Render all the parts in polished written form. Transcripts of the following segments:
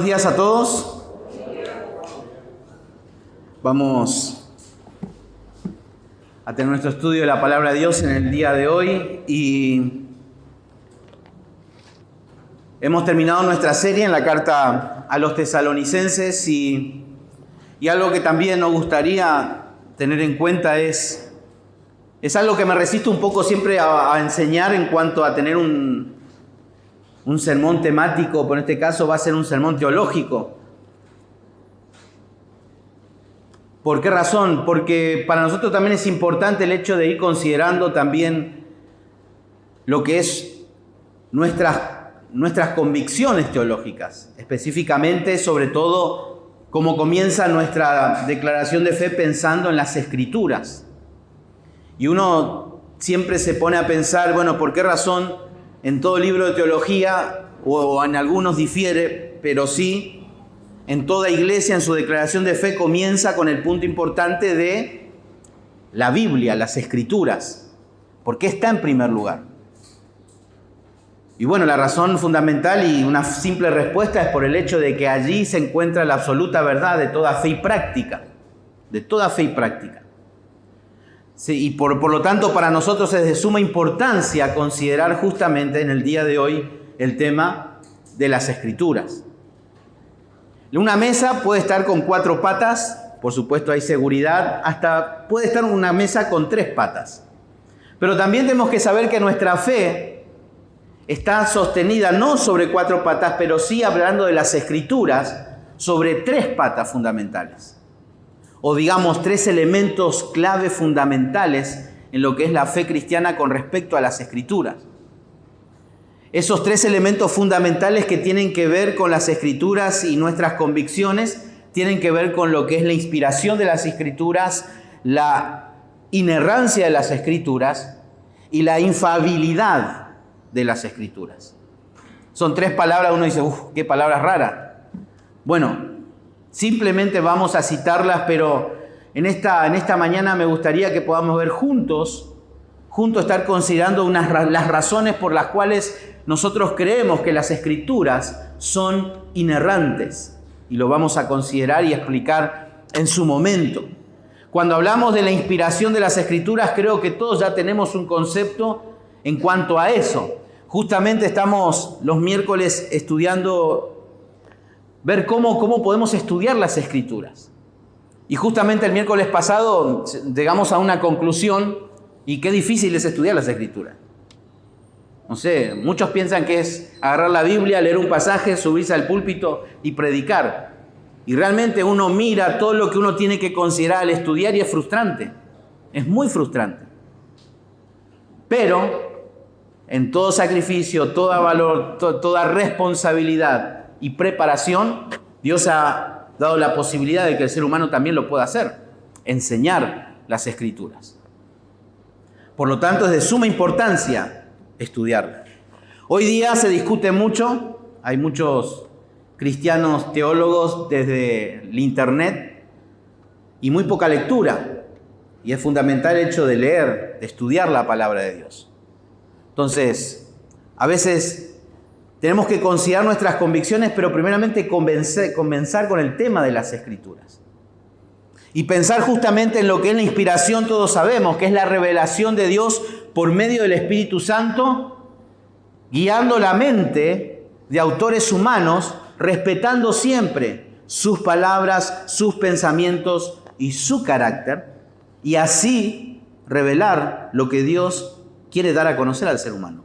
Buenos días a todos. Vamos a tener nuestro estudio de la Palabra de Dios en el día de hoy y hemos terminado nuestra serie en la carta a los tesalonicenses y algo que también nos gustaría tener en cuenta es algo que me resisto un poco siempre a enseñar en cuanto a tener un sermón temático, pero en este caso va a ser un sermón teológico. ¿Por qué razón? Porque para nosotros también es importante el hecho de ir considerando también lo que es nuestras convicciones teológicas, específicamente, sobre todo, cómo comienza nuestra declaración de fe pensando en las Escrituras. Y uno siempre se pone a pensar, bueno, ¿por qué razón en todo libro de teología, o en algunos difiere, pero sí, en toda iglesia, en su declaración de fe, comienza con el punto importante de la Biblia, las Escrituras? ¿Por qué está en primer lugar? Y bueno, la razón fundamental y una simple respuesta es por el hecho de que allí se encuentra la absoluta verdad de toda fe y práctica. De toda fe y práctica. Sí, y por lo tanto para nosotros es de suma importancia considerar justamente en el día de hoy el tema de las Escrituras. Una mesa puede estar con 4 patas, por supuesto hay seguridad, hasta puede estar una mesa con 3 patas. Pero también tenemos que saber que nuestra fe está sostenida no sobre 4 patas, pero sí, hablando de las Escrituras, sobre 3 patas fundamentales. O digamos 3 elementos clave fundamentales en lo que es la fe cristiana con respecto a las Escrituras. Esos 3 elementos fundamentales que tienen que ver con las Escrituras y nuestras convicciones, tienen que ver con lo que es la inspiración de las Escrituras, la inerrancia de las Escrituras y la infalibilidad de las Escrituras. Son 3 palabras, uno dice, qué palabras raras. Bueno, simplemente vamos a citarlas, pero en esta mañana me gustaría que podamos ver juntos estar considerando las razones por las cuales nosotros creemos que las Escrituras son inerrantes. Y lo vamos a considerar y explicar en su momento. Cuando hablamos de la inspiración de las Escrituras, creo que todos ya tenemos un concepto en cuanto a eso. Justamente estamos los miércoles estudiando ver cómo podemos estudiar las Escrituras. Y justamente el miércoles pasado llegamos a una conclusión, y qué difícil es estudiar las Escrituras. No sé, muchos piensan que es agarrar la Biblia, leer un pasaje, subirse al púlpito y predicar. Y realmente uno mira todo lo que uno tiene que considerar al estudiar y es frustrante. Es muy frustrante. Pero en todo sacrificio, todo valor, toda responsabilidad y preparación, Dios ha dado la posibilidad de que el ser humano también lo pueda hacer, enseñar las Escrituras. Por lo tanto, es de suma importancia estudiarla. Hoy día se discute mucho, hay muchos cristianos teólogos desde el internet y muy poca lectura. Y es fundamental el hecho de leer, de estudiar la palabra de Dios. Entonces, a veces tenemos que considerar nuestras convicciones, pero primeramente comenzar con el tema de las Escrituras. Y pensar justamente en lo que es la inspiración, todos sabemos, que es la revelación de Dios por medio del Espíritu Santo, guiando la mente de autores humanos, respetando siempre sus palabras, sus pensamientos y su carácter, y así revelar lo que Dios quiere dar a conocer al ser humano.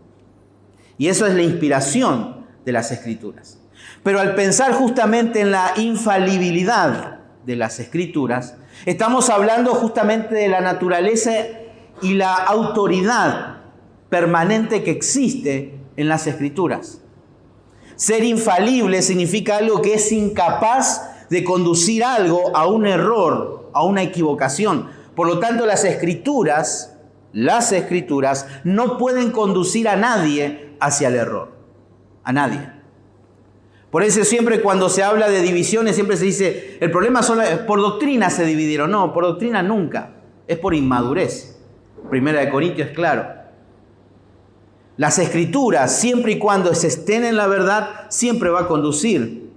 Y eso es la inspiración de las Escrituras. Pero al pensar justamente en la infalibilidad de las Escrituras, estamos hablando justamente de la naturaleza y la autoridad permanente que existe en las Escrituras. Ser infalible significa algo que es incapaz de conducir algo a un error, a una equivocación. Por lo tanto, las Escrituras no pueden conducir a nadie hacia el error. A nadie. Por eso siempre cuando se habla de divisiones, siempre se dice, el problema son por doctrina se dividieron. No, por doctrina nunca. Es por inmadurez. Primera de Corintios es claro. Las Escrituras, siempre y cuando se estén en la verdad, siempre va a conducir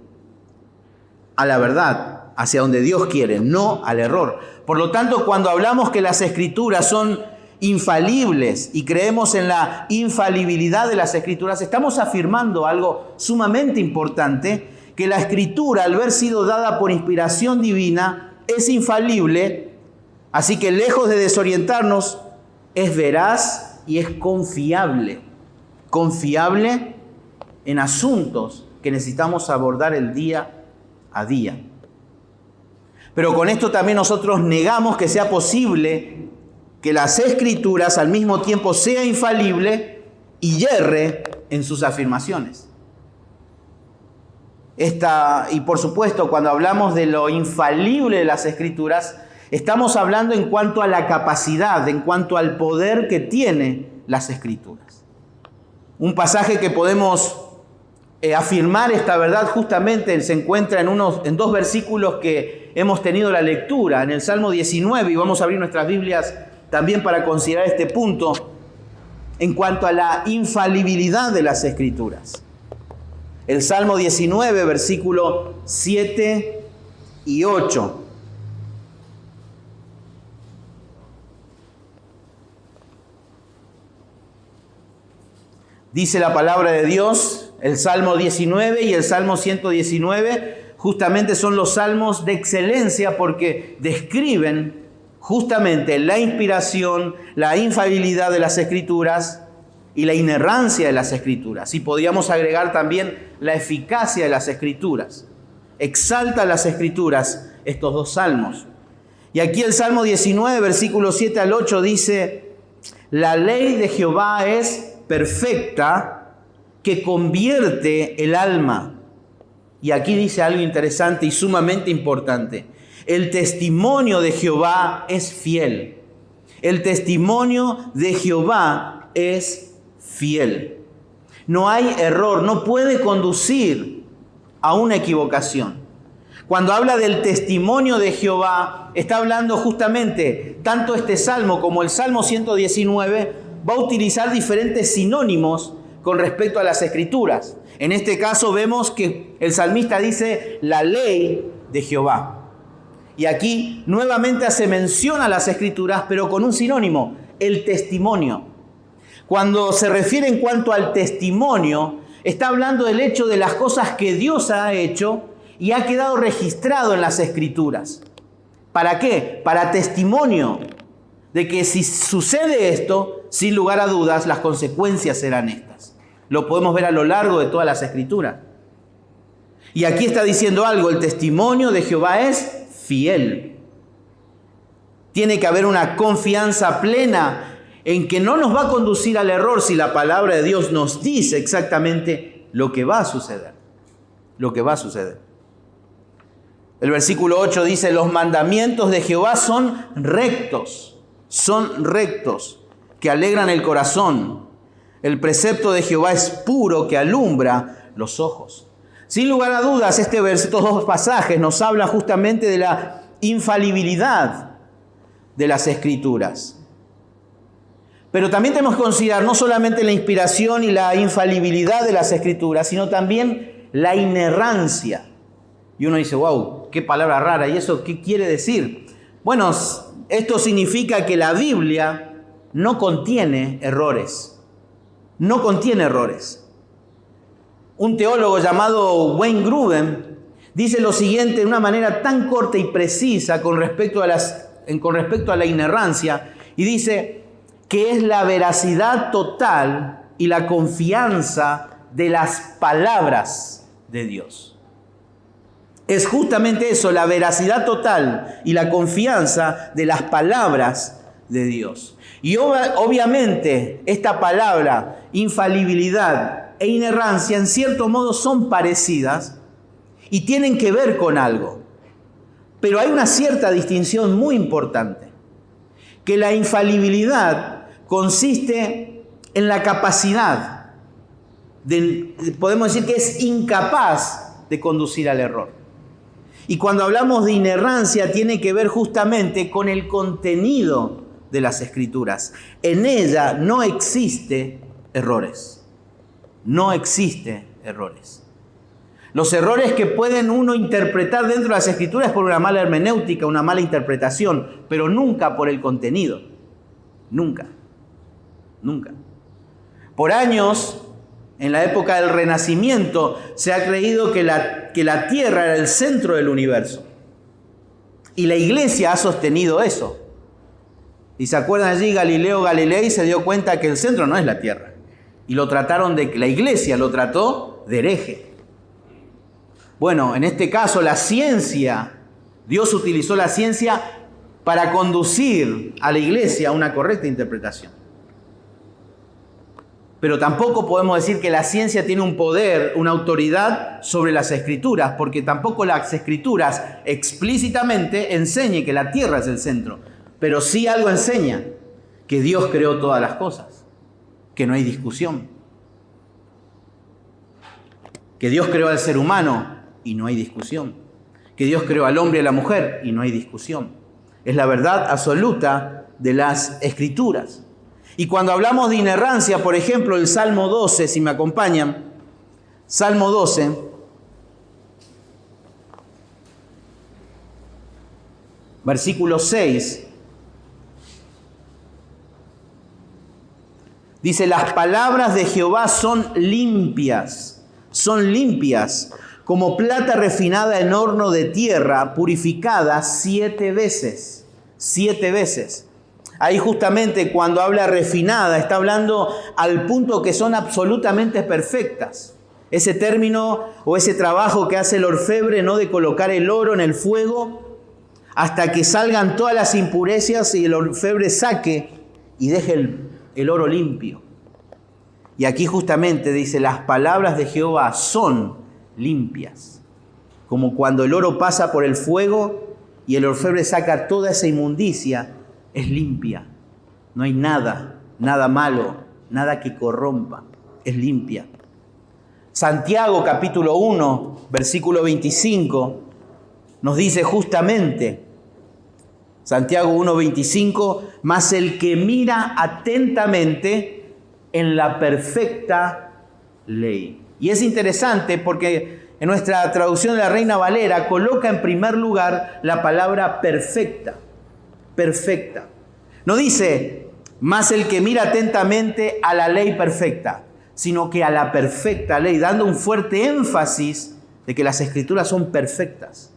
a la verdad, hacia donde Dios quiere, no al error. Por lo tanto, cuando hablamos que las Escrituras son infalibles y creemos en la infalibilidad de las Escrituras, estamos afirmando algo sumamente importante, que la Escritura, al haber sido dada por inspiración divina, es infalible, así que lejos de desorientarnos, es veraz y es confiable. Confiable en asuntos que necesitamos abordar el día a día. Pero con esto también nosotros negamos que sea posible que las Escrituras al mismo tiempo sea infalible y yerre en sus afirmaciones. Y por supuesto, cuando hablamos de lo infalible de las Escrituras, estamos hablando en cuanto a la capacidad, en cuanto al poder que tiene las Escrituras. Un pasaje que podemos afirmar esta verdad justamente se encuentra en dos versículos que hemos tenido la lectura, en el Salmo 19, y vamos a abrir nuestras Biblias también para considerar este punto en cuanto a la infalibilidad de las Escrituras. El Salmo 19, versículo 7 y 8. Dice la palabra de Dios, el Salmo 19 y el Salmo 119, justamente son los salmos de excelencia porque describen justamente la inspiración, la infalibilidad de las Escrituras y la inerrancia de las Escrituras. Y podríamos agregar también la eficacia de las Escrituras. Exalta las Escrituras estos dos salmos. Y aquí el Salmo 19, versículos 7 al 8 dice: la ley de Jehová es perfecta, que convierte el alma. Y aquí dice algo interesante y sumamente importante. El testimonio de Jehová es fiel. El testimonio de Jehová es fiel. No hay error, no puede conducir a una equivocación. Cuando habla del testimonio de Jehová, está hablando justamente, tanto este salmo como el Salmo 119, va a utilizar diferentes sinónimos con respecto a las Escrituras. En este caso vemos que el salmista dice la ley de Jehová. Y aquí nuevamente hace mención a las Escrituras, pero con un sinónimo, el testimonio. Cuando se refiere en cuanto al testimonio, está hablando del hecho de las cosas que Dios ha hecho y ha quedado registrado en las Escrituras. ¿Para qué? Para testimonio de que si sucede esto, sin lugar a dudas, las consecuencias serán estas. Lo podemos ver a lo largo de todas las Escrituras. Y aquí está diciendo algo: el testimonio de Jehová es fiel. Tiene que haber una confianza plena en que no nos va a conducir al error si la palabra de Dios nos dice exactamente lo que va a suceder. Lo que va a suceder. El versículo 8 dice: los mandamientos de Jehová son rectos, que alegran el corazón. El precepto de Jehová es puro, que alumbra los ojos. Sin lugar a dudas, estos dos pasajes nos hablan justamente de la infalibilidad de las Escrituras. Pero también tenemos que considerar no solamente la inspiración y la infalibilidad de las Escrituras, sino también la inerrancia. Y uno dice: wow, qué palabra rara, ¿y eso qué quiere decir? Bueno, esto significa que la Biblia no contiene errores. No contiene errores. Un teólogo llamado Wayne Grudem dice lo siguiente de una manera tan corta y precisa con respecto a la inerrancia, y dice que es la veracidad total y la confianza de las palabras de Dios. Es justamente eso, la veracidad total y la confianza de las palabras de Dios. Y obviamente esta palabra, infalibilidad e inerrancia, en cierto modo son parecidas y tienen que ver con algo. Pero hay una cierta distinción muy importante, que la infalibilidad consiste en la capacidad, podemos decir que es incapaz de conducir al error. Y cuando hablamos de inerrancia tiene que ver justamente con el contenido de las Escrituras. En ella no existe errores. No existe errores. Los errores que pueden uno interpretar dentro de las Escrituras por una mala hermenéutica, una mala interpretación, pero nunca por el contenido. Nunca. Nunca. Por años, en la época del Renacimiento, se ha creído que la Tierra era el centro del universo. Y la Iglesia ha sostenido eso. Y se acuerdan allí, Galileo Galilei se dio cuenta que el centro no es la Tierra. Y la Iglesia lo trató de hereje. Bueno, en este caso la ciencia, Dios utilizó la ciencia para conducir a la Iglesia a una correcta interpretación. Pero tampoco podemos decir que la ciencia tiene un poder, una autoridad sobre las Escrituras, porque tampoco las Escrituras explícitamente enseñan que la Tierra es el centro. Pero sí algo enseña, que Dios creó todas las cosas, que no hay discusión. Que Dios creó al ser humano y no hay discusión. Que Dios creó al hombre y a la mujer y no hay discusión. Es la verdad absoluta de las Escrituras. Y cuando hablamos de inerrancia, por ejemplo, el Salmo 12, si me acompañan, Salmo 12, versículo 6, dice, las palabras de Jehová son limpias, como plata refinada en horno de tierra, purificada 7 veces. 7 veces. Ahí justamente cuando habla refinada, está hablando al punto que son absolutamente perfectas. Ese término o ese trabajo que hace el orfebre, ¿no?, de colocar el oro en el fuego hasta que salgan todas las impurezas y el orfebre saque y deje el oro limpio. Y aquí justamente dice, las palabras de Jehová son limpias. Como cuando el oro pasa por el fuego y el orfebre saca toda esa inmundicia, es limpia. No hay nada malo, nada que corrompa. Es limpia. Santiago capítulo 1, versículo 25, nos dice justamente, Santiago 1:25, mas el que mira atentamente en la perfecta ley. Y es interesante porque en nuestra traducción de la Reina Valera coloca en primer lugar la palabra perfecta. Perfecta. No dice, mas el que mira atentamente a la ley perfecta, sino que a la perfecta ley, dando un fuerte énfasis de que las Escrituras son perfectas.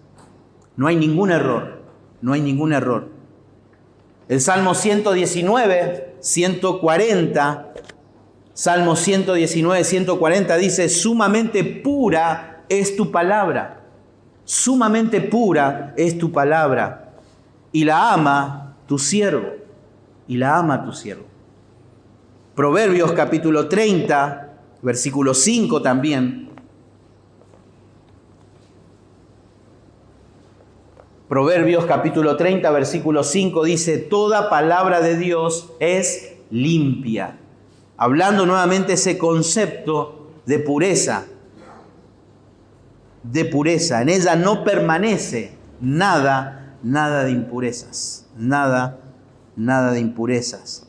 No hay ningún error, no hay ningún error. El Salmo 119, 140, Salmo 119, 140 dice, sumamente pura es tu palabra, sumamente pura es tu palabra, y la ama tu siervo, y la ama tu siervo. Proverbios capítulo 30, versículo 5 también. Proverbios capítulo 30, versículo 5 dice, toda palabra de Dios es limpia. Hablando nuevamente ese concepto de pureza. De pureza. En ella no permanece nada de impurezas. Nada de impurezas.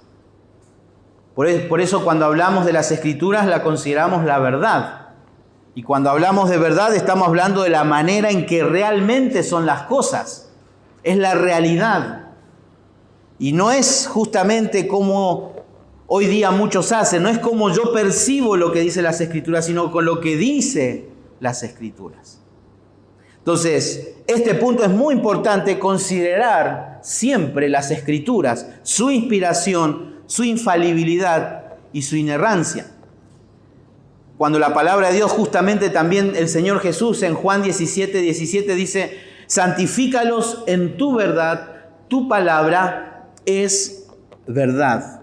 Por eso cuando hablamos de las Escrituras la consideramos la verdad. Y cuando hablamos de verdad estamos hablando de la manera en que realmente son las cosas. Es la realidad. Y no es justamente como hoy día muchos hacen, no es como yo percibo lo que dice las Escrituras, sino con lo que dice las Escrituras. Entonces, este punto es muy importante, considerar siempre las Escrituras, su inspiración, su infalibilidad y su inerrancia. Cuando la palabra de Dios, justamente también el Señor Jesús en Juan 17:17 dice, santifícalos en tu verdad, tu palabra es verdad.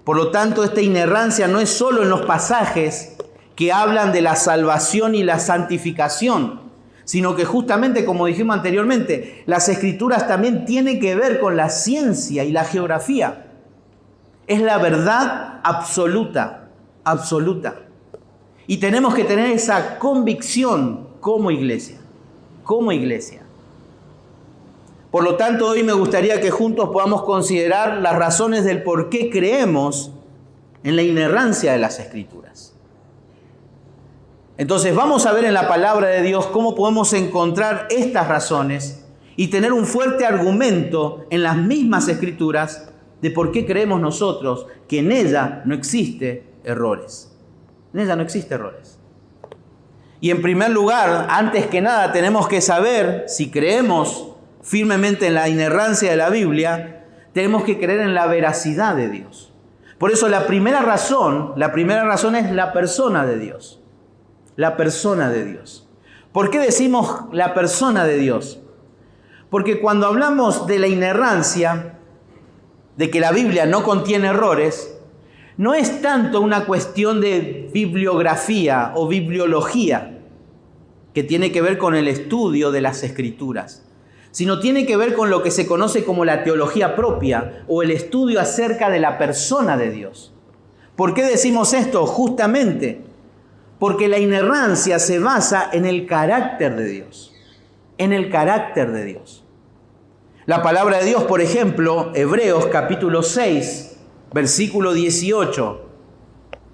Por lo tanto, esta inerrancia no es solo en los pasajes que hablan de la salvación y la santificación, sino que justamente, como dijimos anteriormente, las Escrituras también tienen que ver con la ciencia y la geografía. Es la verdad absoluta, absoluta. Y tenemos que tener esa convicción como iglesia, como iglesia. Por lo tanto, hoy me gustaría que juntos podamos considerar las razones del por qué creemos en la inerrancia de las Escrituras. Entonces vamos a ver en la palabra de Dios cómo podemos encontrar estas razones y tener un fuerte argumento en las mismas Escrituras de por qué creemos nosotros que en ella no existe errores. En ella no existe errores. Y en primer lugar, antes que nada, tenemos que saber, si creemos firmemente en la inerrancia de la Biblia, tenemos que creer en la veracidad de Dios. Por eso la primera razón es la persona de Dios. La persona de Dios. ¿Por qué decimos la persona de Dios? Porque cuando hablamos de la inerrancia, de que la Biblia no contiene errores, no es tanto una cuestión de bibliografía o bibliología que tiene que ver con el estudio de las Escrituras, sino tiene que ver con lo que se conoce como la teología propia o el estudio acerca de la persona de Dios. ¿Por qué decimos esto? Justamente porque la inerrancia se basa en el carácter de Dios, en el carácter de Dios. La palabra de Dios, por ejemplo, Hebreos capítulo 6, versículo 18.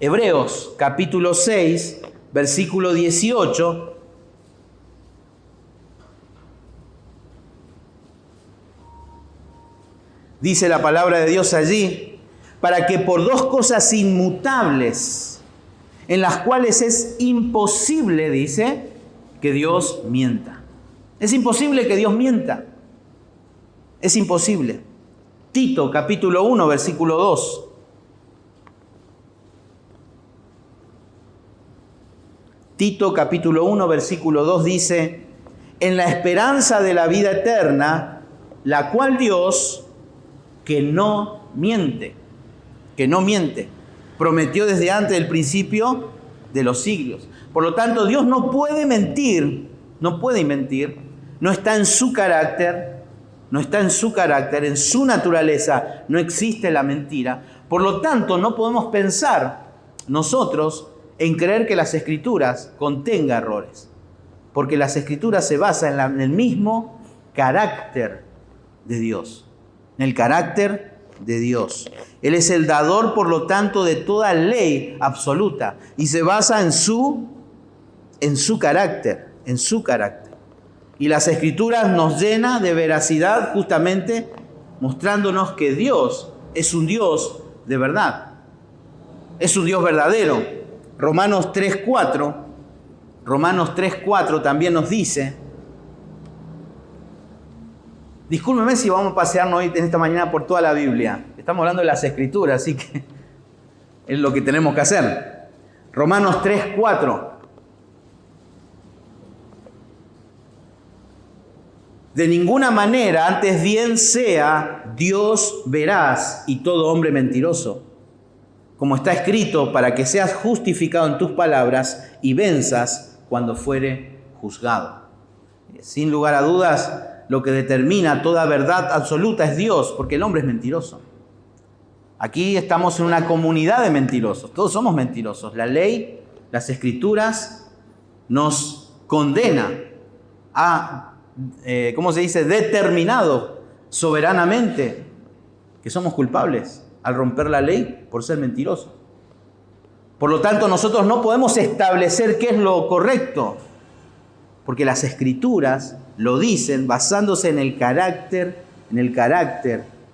Hebreos capítulo 6, versículo 18. Dice la palabra de Dios allí, para que por dos cosas inmutables, en las cuales es imposible, dice, que Dios mienta. Es imposible que Dios mienta. Es imposible. Tito, capítulo 1, versículo 2. Tito, capítulo 1, versículo 2 dice, en la esperanza de la vida eterna, la cual Dios, que no miente, prometió desde antes del principio de los siglos. Por lo tanto, Dios no puede mentir, no está en su carácter, en su naturaleza no existe la mentira. Por lo tanto, no podemos pensar nosotros en creer que las Escrituras contengan errores, porque las Escrituras se basan en el mismo carácter de Dios, en el carácter de Dios. Él es el dador, por lo tanto, de toda ley absoluta y se basa en su carácter, Y las Escrituras nos llenan de veracidad justamente mostrándonos que Dios es un Dios de verdad. Es un Dios verdadero. Romanos 3:4 también nos dice, discúlpeme si vamos a pasearnos hoy en esta mañana por toda la Biblia. Estamos hablando de las Escrituras, así que es lo que tenemos que hacer. Romanos 3:4. De ninguna manera, antes bien sea Dios veraz y todo hombre mentiroso, como está escrito, para que seas justificado en tus palabras y venzas cuando fuere juzgado. Sin lugar a dudas, lo que determina toda verdad absoluta es Dios, porque el hombre es mentiroso. Aquí estamos en una comunidad de mentirosos, todos somos mentirosos. La ley, las Escrituras nos condena a determinado soberanamente que somos culpables al romper la ley por ser mentirosos. Por lo tanto, nosotros no podemos establecer qué es lo correcto, porque las Escrituras lo dicen basándose en el carácter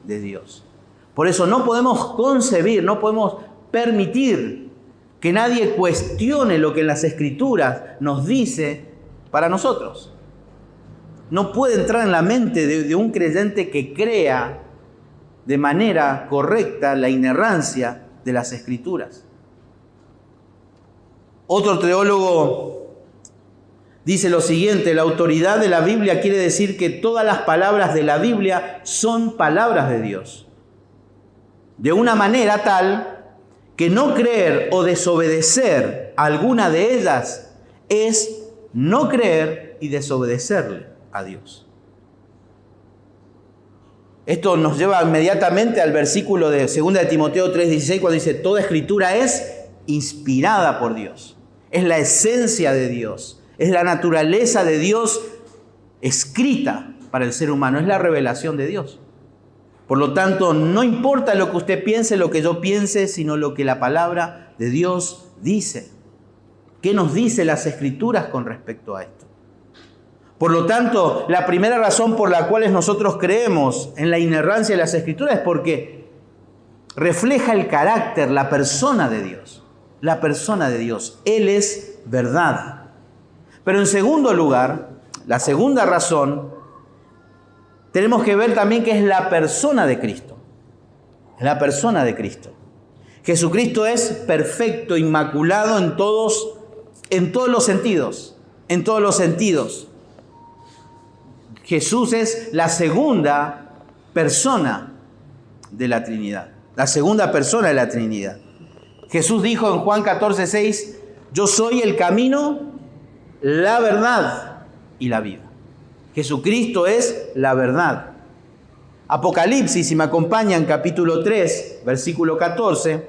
de Dios. Por eso no podemos concebir, no podemos permitir que nadie cuestione lo que las Escrituras nos dice para nosotros. No puede entrar en la mente de un creyente que crea de manera correcta la inerrancia de las Escrituras. Otro teólogo dice lo siguiente: la autoridad de la Biblia quiere decir que todas las palabras de la Biblia son palabras de Dios, de una manera tal que no creer o desobedecer alguna de ellas es no creer y desobedecerle a Dios. Esto nos lleva inmediatamente al versículo de 2 de Timoteo 3:16, cuando dice: toda escritura es inspirada por Dios. Es la esencia de Dios, es la naturaleza de Dios escrita para el ser humano, es la revelación de Dios. Por lo tanto, no importa lo que usted piense, lo que yo piense, sino lo que la palabra de Dios dice. ¿Qué nos dice las Escrituras con respecto a esto? Por lo tanto, la primera razón por la cual nosotros creemos en la inerrancia de las Escrituras es porque refleja el carácter, la persona de Dios. La persona de Dios. Él es verdad. Pero en segundo lugar, la segunda razón, tenemos que ver también que es la persona de Cristo. La persona de Cristo. Jesucristo es perfecto, inmaculado en todos los sentidos. En todos los sentidos. Jesús es la segunda persona de la Trinidad. La segunda persona de la Trinidad. Jesús dijo en Juan 14:6, yo soy el camino, la verdad y la vida. Jesucristo es la verdad. Apocalipsis, si me acompañan, capítulo 3, versículo 14,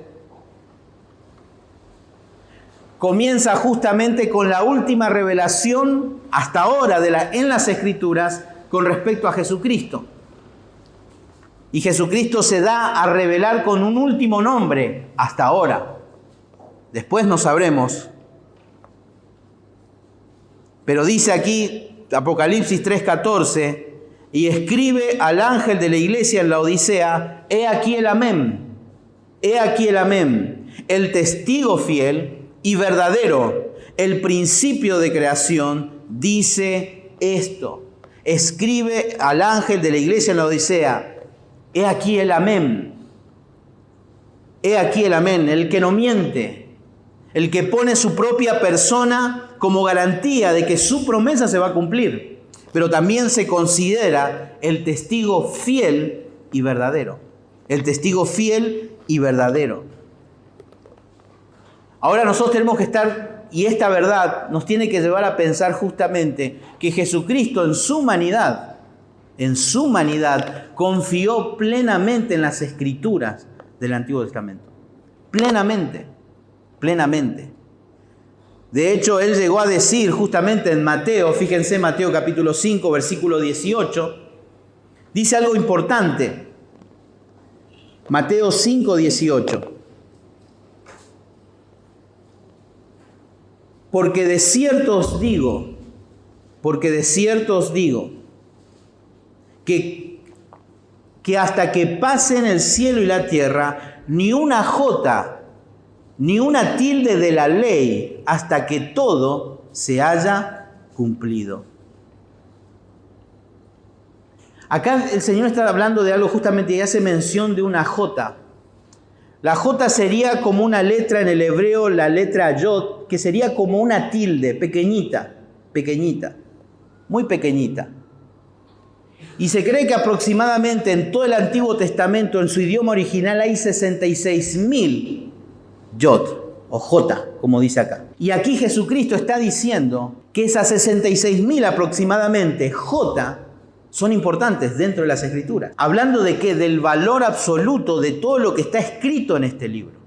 comienza justamente con la última revelación hasta ahora en las Escrituras con respecto a Jesucristo. Y Jesucristo se da a revelar con un último nombre hasta ahora. Después no sabremos. Pero dice aquí Apocalipsis 3:14, y escribe al ángel de la iglesia en la Odisea, he aquí el amén, el testigo fiel y verdadero, el principio de creación, dice esto. Escribe al ángel de la iglesia en la Odisea, he aquí el amén, el que no miente, el que pone su propia persona como garantía de que su promesa se va a cumplir, pero también se considera el testigo fiel y verdadero. El testigo fiel y verdadero. Ahora nosotros tenemos que estar, y esta verdad nos tiene que llevar a pensar justamente que Jesucristo en su humanidad, confió plenamente en las Escrituras del Antiguo Testamento. Plenamente. De hecho, él llegó a decir justamente en Mateo, fíjense Mateo capítulo 5, versículo 18, dice algo importante. Mateo 5, 18. Porque de cierto os digo, que hasta que pasen el cielo y la tierra, ni una jota, ni una tilde de la ley, hasta que todo se haya cumplido. Acá el Señor está hablando de algo justamente y hace mención de una jota. La jota sería como una letra en el hebreo, la letra yod, que sería como una tilde, pequeñita, muy pequeñita. Y se cree que aproximadamente en todo el Antiguo Testamento, en su idioma original, hay 66.000 yod o jota, como dice acá. Y aquí Jesucristo está diciendo que esas 66.000 aproximadamente jota son importantes dentro de las Escrituras. Hablando de qué, del valor absoluto de todo lo que está escrito en este libro.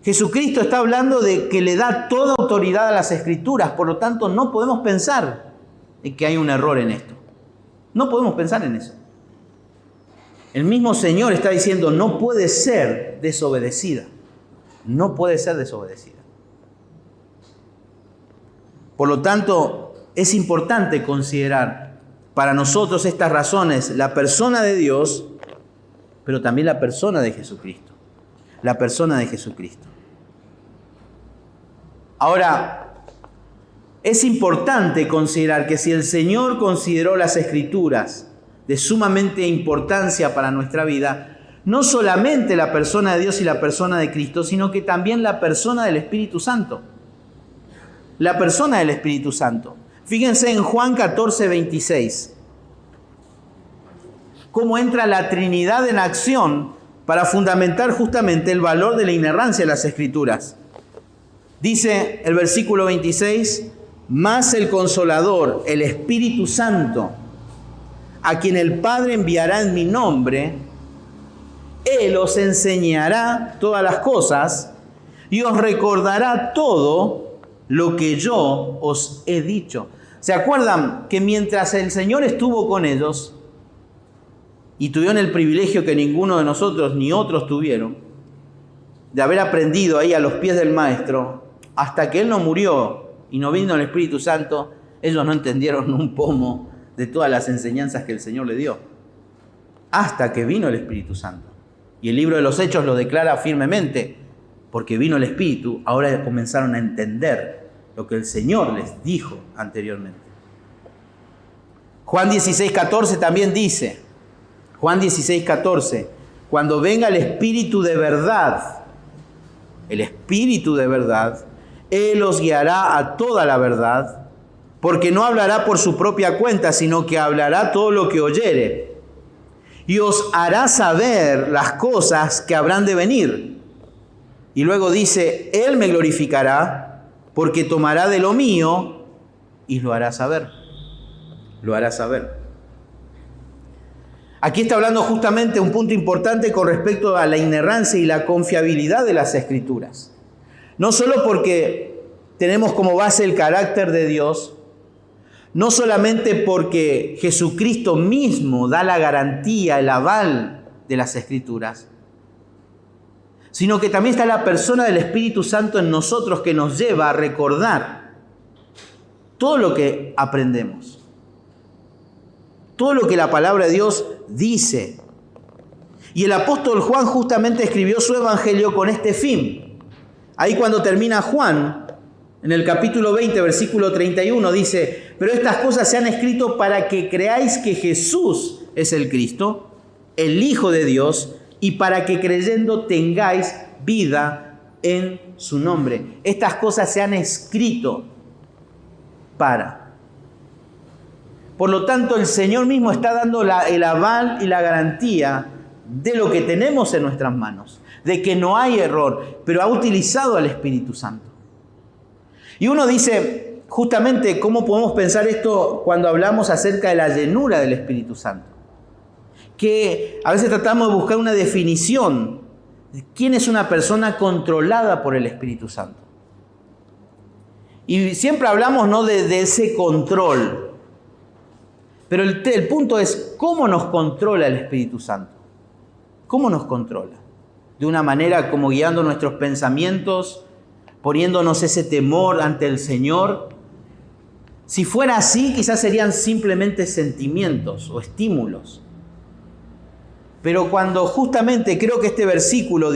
Jesucristo está hablando de que le da toda autoridad a las Escrituras, por lo tanto no podemos pensar en que hay un error en esto. No podemos pensar en eso. El mismo Señor está diciendo, no puede ser desobedecida. No puede ser desobedecida. Por lo tanto, es importante considerar para nosotros estas razones, la persona de Dios, pero también la persona de Jesucristo. La persona de Jesucristo. Ahora, es importante considerar que si el Señor consideró las Escrituras de sumamente importancia para nuestra vida, no solamente la persona de Dios y la persona de Cristo, sino que también la persona del Espíritu Santo. La persona del Espíritu Santo. Fíjense en Juan 14, 26. Cómo entra la Trinidad en acción para fundamentar justamente el valor de la inerrancia de las Escrituras. Dice el versículo 26, mas el Consolador, el Espíritu Santo, a quien el Padre enviará en mi nombre, Él os enseñará todas las cosas y os recordará todo lo que yo os he dicho. ¿Se acuerdan que mientras el Señor estuvo con ellos y tuvieron el privilegio que ninguno de nosotros ni otros tuvieron, de haber aprendido ahí a los pies del Maestro, hasta que Él no murió y no vino el Espíritu Santo, ellos no entendieron un pomo de todas las enseñanzas que el Señor le dio. Hasta que vino el Espíritu Santo. Y el libro de los Hechos lo declara firmemente. Porque vino el Espíritu, ahora comenzaron a entender lo que el Señor les dijo anteriormente. Juan 16:14 también dice, Juan 16:14, cuando venga el Espíritu de verdad, Él os guiará a toda la verdad, porque no hablará por su propia cuenta, sino que hablará todo lo que oyere, y os hará saber las cosas que habrán de venir. Y luego dice, Él me glorificará, porque tomará de lo mío y lo hará saber. Lo hará saber. Aquí está hablando justamente un punto importante con respecto a la inerrancia y la confiabilidad de las Escrituras. No solo porque tenemos como base el carácter de Dios, no solamente porque Jesucristo mismo da la garantía, el aval de las Escrituras, sino que también está la persona del Espíritu Santo en nosotros que nos lleva a recordar todo lo que aprendemos, todo lo que la palabra de Dios dice. Y el apóstol Juan justamente escribió su evangelio con este fin. Ahí cuando termina Juan, en el capítulo 20, versículo 31, dice, pero estas cosas se han escrito para que creáis que Jesús es el Cristo, el Hijo de Dios, y para que creyendo tengáis vida en su nombre. Estas cosas se han escrito para. Por lo tanto, el Señor mismo está dando el aval y la garantía de lo que tenemos en nuestras manos, de que no hay error, pero ha utilizado al Espíritu Santo. Y uno dice, justamente, ¿cómo podemos pensar esto cuando hablamos acerca de la llenura del Espíritu Santo? Que a veces tratamos de buscar una definición de quién es una persona controlada por el Espíritu Santo. Y siempre hablamos, ¿no?, de ese control. Pero el punto es, ¿cómo nos controla el Espíritu Santo? ¿Cómo nos controla? De una manera como guiando nuestros pensamientos, poniéndonos ese temor ante el Señor. Si fuera así, quizás serían simplemente sentimientos o estímulos. Pero cuando justamente creo que este versículo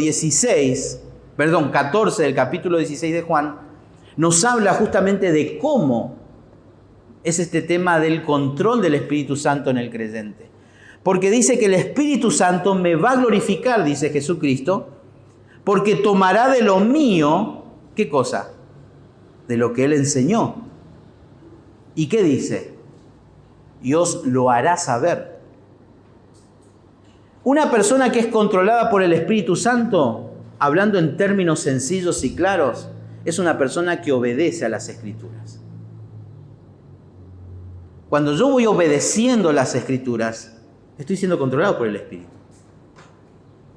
14 del capítulo 16 de Juan, nos habla justamente de cómo es este tema del control del Espíritu Santo en el creyente. Porque dice que el Espíritu Santo me va a glorificar, dice Jesucristo, porque tomará de lo mío, ¿qué cosa? De lo que Él enseñó. ¿Y qué dice? Y os lo hará saber. Una persona que es controlada por el Espíritu Santo, hablando en términos sencillos y claros, es una persona que obedece a las Escrituras. Cuando yo voy obedeciendo las Escrituras, estoy siendo controlado por el Espíritu.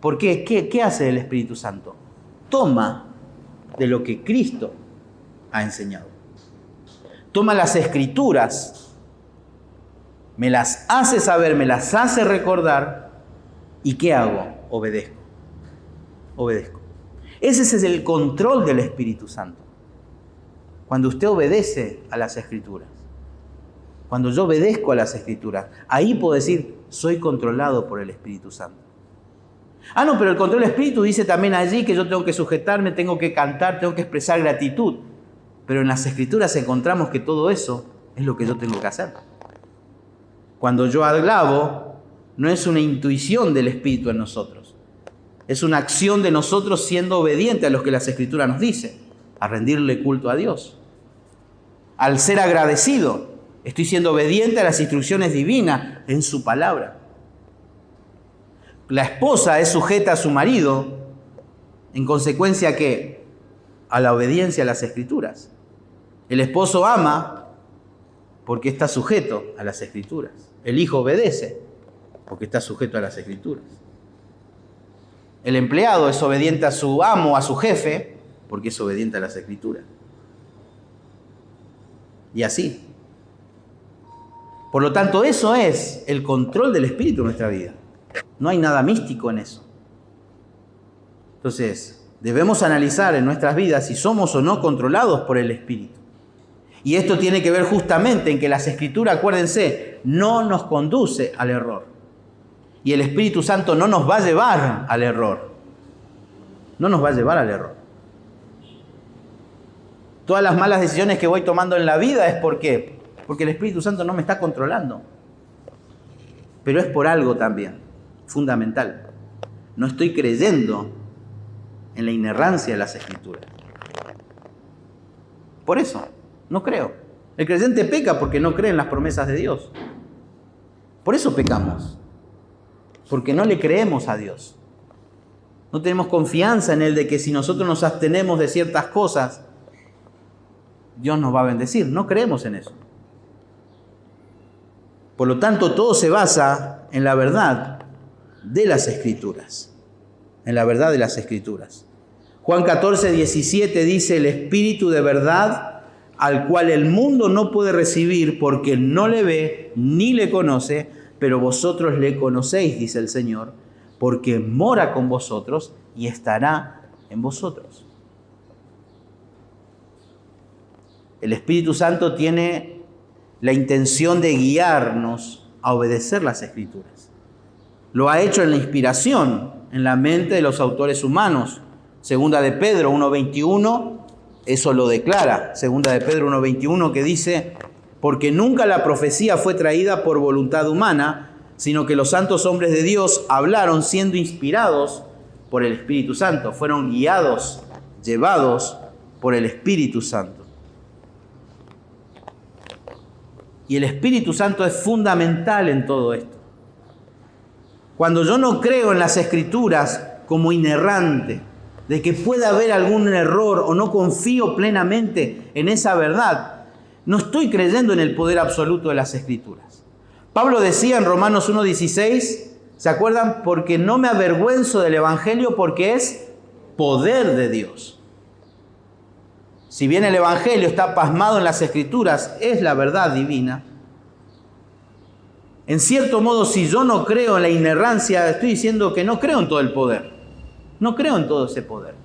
¿Por qué? ¿Qué hace el Espíritu Santo? Toma de lo que Cristo ha enseñado. Toma las Escrituras, me las hace saber, me las hace recordar. ¿Y qué hago? Obedezco. Obedezco. Ese es el control del Espíritu Santo. Cuando usted obedece a las Escrituras. Cuando yo obedezco a las Escrituras, ahí puedo decir, soy controlado por el Espíritu Santo. Ah, no, pero el control del Espíritu dice también allí que yo tengo que sujetarme, tengo que cantar, tengo que expresar gratitud. Pero en las Escrituras encontramos que todo eso es lo que yo tengo que hacer. Cuando yo alabo, no es una intuición del Espíritu en nosotros. Es una acción de nosotros siendo obediente a lo que las Escrituras nos dicen, a rendirle culto a Dios. Al ser agradecido, estoy siendo obediente a las instrucciones divinas en su palabra. La esposa es sujeta a su marido, en consecuencia que a la obediencia a las Escrituras. El esposo ama porque está sujeto a las Escrituras. El hijo obedece porque está sujeto a las Escrituras. El empleado es obediente a su amo, a su jefe, porque es obediente a las Escrituras. Y así. Por lo tanto, eso es el control del Espíritu en nuestra vida. No hay nada místico en eso. Entonces, debemos analizar en nuestras vidas si somos o no controlados por el Espíritu. Y esto tiene que ver justamente en que las Escrituras, acuérdense, no nos conduce al error. Y el Espíritu Santo no nos va a llevar al error. No nos va a llevar al error. Todas las malas decisiones que voy tomando en la vida es ¿por qué? Porque el Espíritu Santo no me está controlando. Pero es por algo también, fundamental. No estoy creyendo en la inerrancia de las Escrituras. Por eso, no creo. El creyente peca porque no cree en las promesas de Dios. Por eso pecamos. Porque no le creemos a Dios. No tenemos confianza en Él de que si nosotros nos abstenemos de ciertas cosas, Dios nos va a bendecir. No creemos en eso. Por lo tanto, todo se basa en la verdad de las Escrituras. En la verdad de las Escrituras. Juan 14, 17 dice: el Espíritu de verdad, al cual el mundo no puede recibir porque no le ve ni le conoce, pero vosotros le conocéis, dice el Señor, porque mora con vosotros y estará en vosotros. El Espíritu Santo tiene la intención de guiarnos a obedecer las Escrituras. Lo ha hecho en la inspiración, en la mente de los autores humanos. Segunda de Pedro 1:21, eso lo declara. Segunda de Pedro 1:21, que dice: porque nunca la profecía fue traída por voluntad humana, sino que los santos hombres de Dios hablaron siendo inspirados por el Espíritu Santo. Fueron guiados, llevados por el Espíritu Santo. Y el Espíritu Santo es fundamental en todo esto. Cuando yo no creo en las Escrituras como inerrante, de que pueda haber algún error o no confío plenamente en esa verdad, no estoy creyendo en el poder absoluto de las Escrituras. Pablo decía en Romanos 1:16, ¿se acuerdan? Porque no me avergüenzo del Evangelio porque es poder de Dios. Si bien el Evangelio está pasmado en las Escrituras, es la verdad divina. En cierto modo, si yo no creo en la inerrancia, estoy diciendo que no creo en todo el poder. No creo en todo ese poder.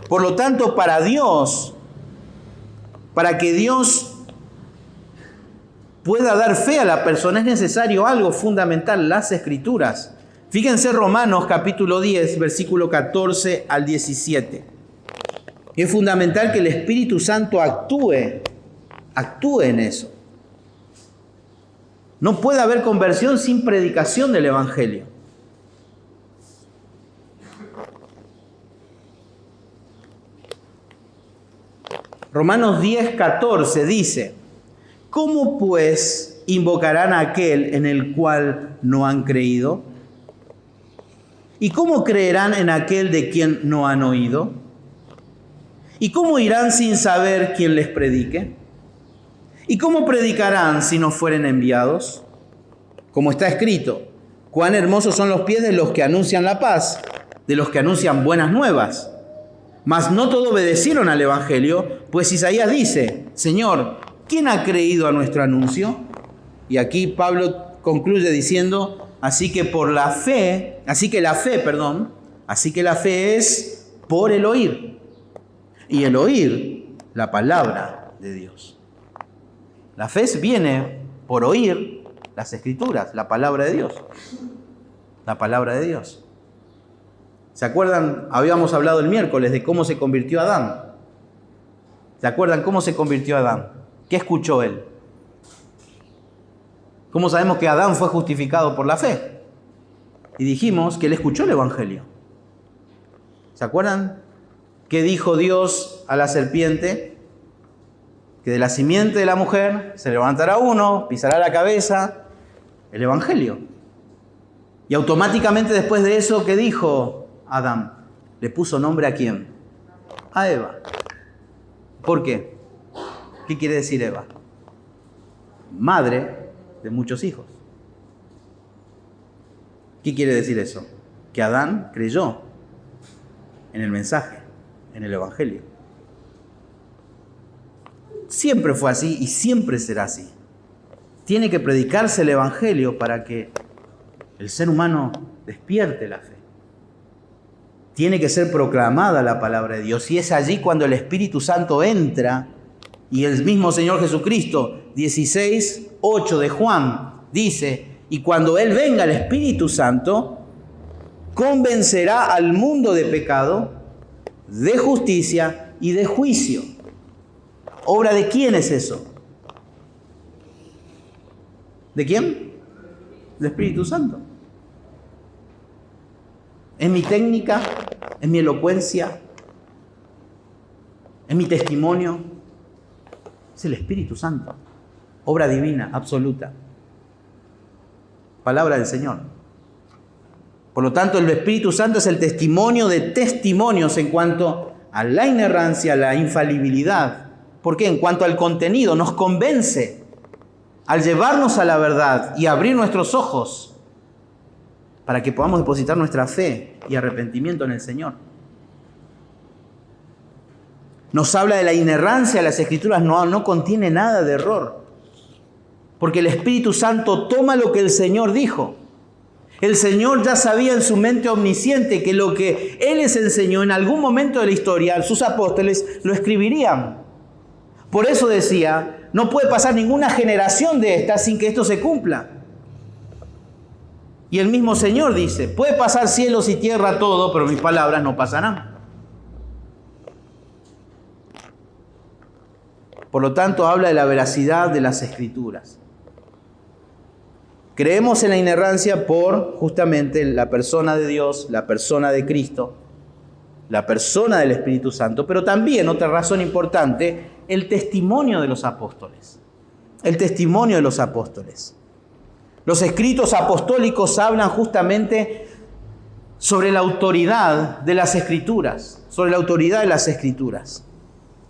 Por lo tanto, para Dios, para que Dios pueda dar fe a la persona, es necesario algo fundamental, las Escrituras. Fíjense Romanos capítulo 10, versículo 14 al 17. Es fundamental que el Espíritu Santo actúe en eso. No puede haber conversión sin predicación del Evangelio. Romanos 10, 14 dice: ¿cómo pues invocarán a aquel en el cual no han creído? ¿Y cómo creerán en aquel de quien no han oído? ¿Y cómo irán sin saber quién les predique? ¿Y cómo predicarán si no fueren enviados? Como está escrito: cuán hermosos son los pies de los que anuncian la paz, de los que anuncian buenas nuevas. Mas no todos obedecieron al Evangelio, pues Isaías dice: Señor, ¿quién ha creído a nuestro anuncio? Y aquí Pablo concluye diciendo: así que la fe es por el oír. Y el oír la palabra de Dios. La fe viene por oír las Escrituras, la palabra de Dios. La palabra de Dios. ¿Se acuerdan? Habíamos hablado el miércoles de cómo se convirtió Adán. ¿Se acuerdan cómo se convirtió Adán? ¿Qué escuchó él? ¿Cómo sabemos que Adán fue justificado por la fe? Y dijimos que él escuchó el Evangelio. ¿Se acuerdan? ¿Qué dijo Dios a la serpiente? Que de la simiente de la mujer se levantará uno, pisará la cabeza, el Evangelio. Y automáticamente después de eso, ¿qué dijo Adán? ¿Le puso nombre a quién? A Eva. ¿Por qué? ¿Qué quiere decir Eva? Madre de muchos hijos. ¿Qué quiere decir eso? Que Adán creyó en el mensaje, en el Evangelio. Siempre fue así y siempre será así. Tiene que predicarse el Evangelio para que el ser humano despierte la fe. Tiene que ser proclamada la palabra de Dios. Y es allí cuando el Espíritu Santo entra Y el mismo Señor Jesucristo, 16:8 de Juan, dice: y cuando Él venga, el Espíritu Santo, convencerá al mundo de pecado, de justicia y de juicio. ¿Obra de quién es eso? ¿De quién? Del Espíritu Santo. ¿Es mi técnica? ¿Es mi elocuencia? ¿Es mi testimonio? Es el Espíritu Santo. Obra divina, absoluta. Palabra del Señor. Por lo tanto, el Espíritu Santo es el testimonio de testimonios en cuanto a la inerrancia, la infalibilidad. ¿Por qué? En cuanto al contenido, nos convence al llevarnos a la verdad y abrir nuestros ojos para que podamos depositar nuestra fe y arrepentimiento en el Señor. Nos habla de la inerrancia de las Escrituras, no contiene nada de error. Porque el Espíritu Santo toma lo que el Señor dijo. El Señor ya sabía en su mente omnisciente que lo que Él les enseñó en algún momento de la historia, sus apóstoles lo escribirían. Por eso decía, no puede pasar ninguna generación de esta sin que esto se cumpla. Y el mismo Señor dice, puede pasar cielos y tierra todo, pero mis palabras no pasarán. Por lo tanto, habla de la veracidad de las Escrituras. Creemos en la inerrancia por justamente la persona de Dios, la persona de Cristo, la persona del Espíritu Santo, pero también, otra razón importante, el testimonio de los apóstoles. El testimonio de los apóstoles. Los escritos apostólicos hablan justamente sobre la autoridad de las Escrituras, sobre la autoridad de las Escrituras.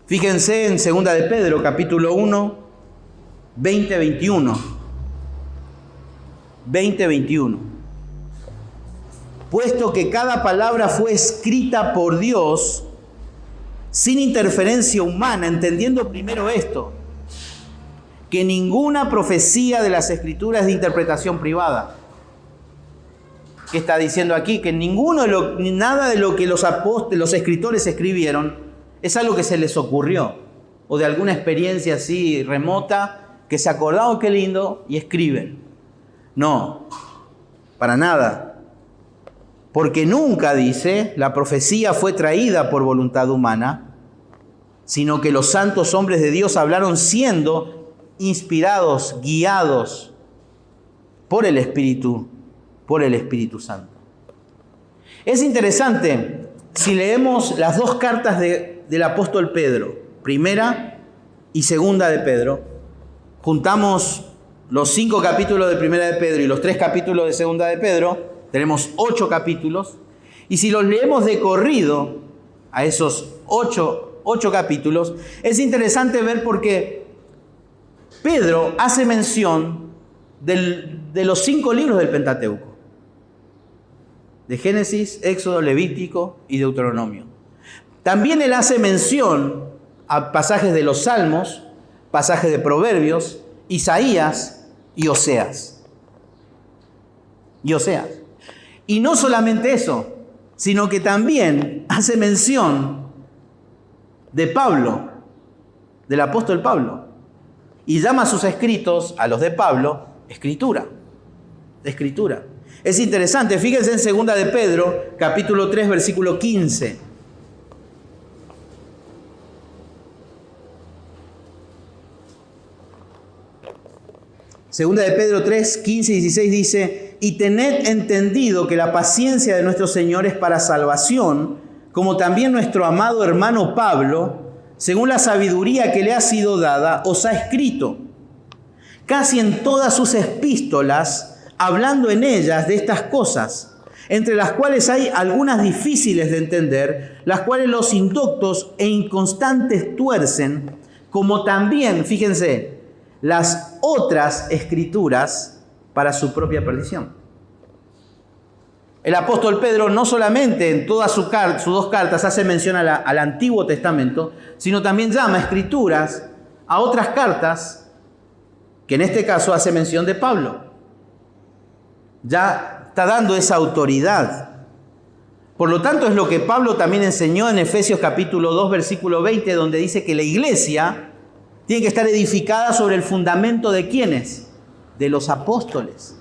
Fíjense en 2 de Pedro, capítulo 1, 20-21. 20-21. Puesto que cada palabra fue escrita por Dios sin interferencia humana, entendiendo primero esto, que ninguna profecía de las Escrituras es de interpretación privada. ¿Qué está diciendo aquí? Que nada de lo que los escritores escribieron es algo que se les ocurrió o de alguna experiencia así remota que se acordaron, qué lindo, y escriben. No, para nada. Porque nunca, dice, la profecía fue traída por voluntad humana, sino que los santos hombres de Dios hablaron siendo inspirados, guiados por el Espíritu Santo. Es interesante, si leemos las dos cartas del apóstol Pedro, primera y segunda de Pedro, juntamos los 5 capítulos de primera de Pedro y los 3 capítulos de segunda de Pedro, tenemos 8 capítulos, y si los leemos de corrido a esos 8 capítulos, es interesante ver porque Pedro hace mención de los 5 libros del Pentateuco, de Génesis, Éxodo, Levítico y Deuteronomio. También él hace mención a pasajes de los Salmos, pasajes de Proverbios, Isaías y Oseas. Y no solamente eso, sino que también hace mención de Pablo, del apóstol Pablo, y llama a sus escritos, a los de Pablo, escritura. Es interesante, fíjense en 2 de Pedro, capítulo 3, versículo 15. Segunda de Pedro 3, 15 y 16 dice, y tened entendido que la paciencia de nuestro Señor es para salvación, como también nuestro amado hermano Pablo, según la sabiduría que le ha sido dada, os ha escrito, casi en todas sus epístolas, hablando en ellas de estas cosas, entre las cuales hay algunas difíciles de entender, las cuales los indoctos e inconstantes tuercen, como también, fíjense, las otras escrituras para su propia perdición. El apóstol Pedro no solamente en todas sus dos cartas hace mención al Antiguo Testamento, sino también llama escrituras a otras cartas, que en este caso hace mención de Pablo. Ya está dando esa autoridad. Por lo tanto, es lo que Pablo también enseñó en Efesios capítulo 2, versículo 20, donde dice que la iglesia Tiene que estar edificada sobre el fundamento de ¿quiénes? De los apóstoles,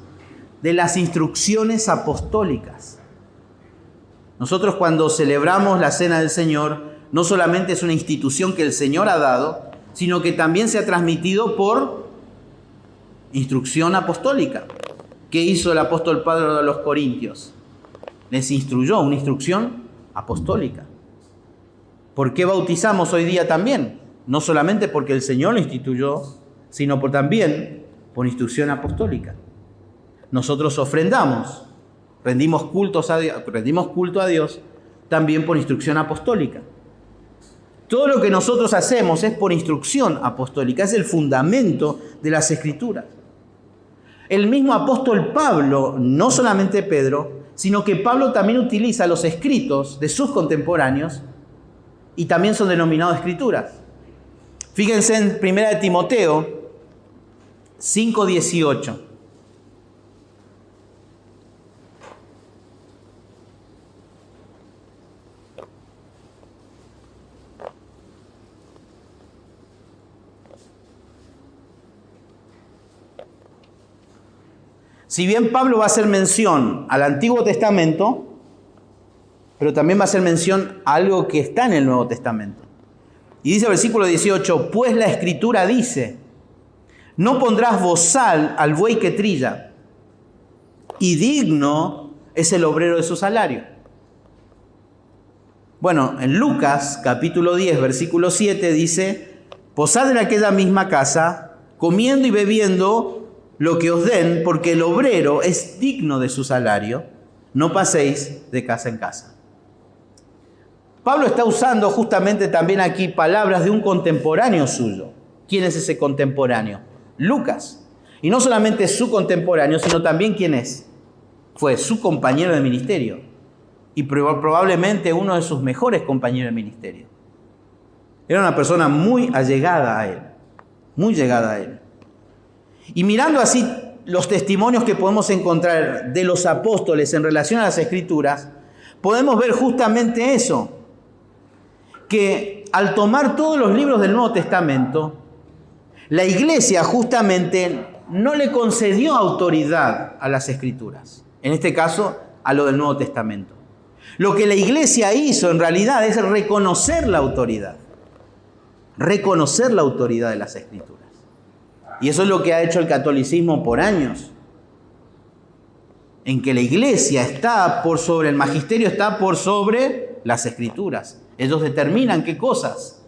de las instrucciones apostólicas. Nosotros cuando celebramos la Cena del Señor, no solamente es una institución que el Señor ha dado, sino que también se ha transmitido por instrucción apostólica. ¿Qué hizo el apóstol Pablo a los Corintios? Les instruyó, una instrucción apostólica. ¿Por qué bautizamos hoy día también? No solamente porque el Señor lo instituyó, sino también por instrucción apostólica. Nosotros ofrendamos, rendimos culto a Dios también por instrucción apostólica. Todo lo que nosotros hacemos es por instrucción apostólica, es el fundamento de las Escrituras. El mismo apóstol Pablo, no solamente Pedro, sino que Pablo también utiliza los escritos de sus contemporáneos y también son denominados Escrituras. Fíjense en 1 Timoteo 5:18. Si bien Pablo va a hacer mención al Antiguo Testamento, pero también va a hacer mención a algo que está en el Nuevo Testamento. Y dice el versículo 18, pues la Escritura dice, no pondrás bozal al buey que trilla, y digno es el obrero de su salario. Bueno, en Lucas capítulo 10, versículo 7 dice, posad en aquella misma casa, comiendo y bebiendo lo que os den, porque el obrero es digno de su salario, no paséis de casa en casa. Pablo está usando justamente también aquí palabras de un contemporáneo suyo. ¿Quién es ese contemporáneo? Lucas. Y no solamente su contemporáneo, sino también ¿quién es? Fue su compañero de ministerio. Y probablemente uno de sus mejores compañeros de ministerio. Era una persona muy allegada a él. Muy llegada a él. Y mirando así los testimonios que podemos encontrar de los apóstoles en relación a las Escrituras, podemos ver justamente eso. Que al tomar todos los libros del Nuevo Testamento, la iglesia justamente no le concedió autoridad a las Escrituras. En este caso, a lo del Nuevo Testamento. Lo que la iglesia hizo en realidad es reconocer la autoridad. Reconocer la autoridad de las Escrituras. Y eso es lo que ha hecho el catolicismo por años. En que la iglesia está por sobre, el magisterio está por sobre las Escrituras. Ellos determinan qué cosas.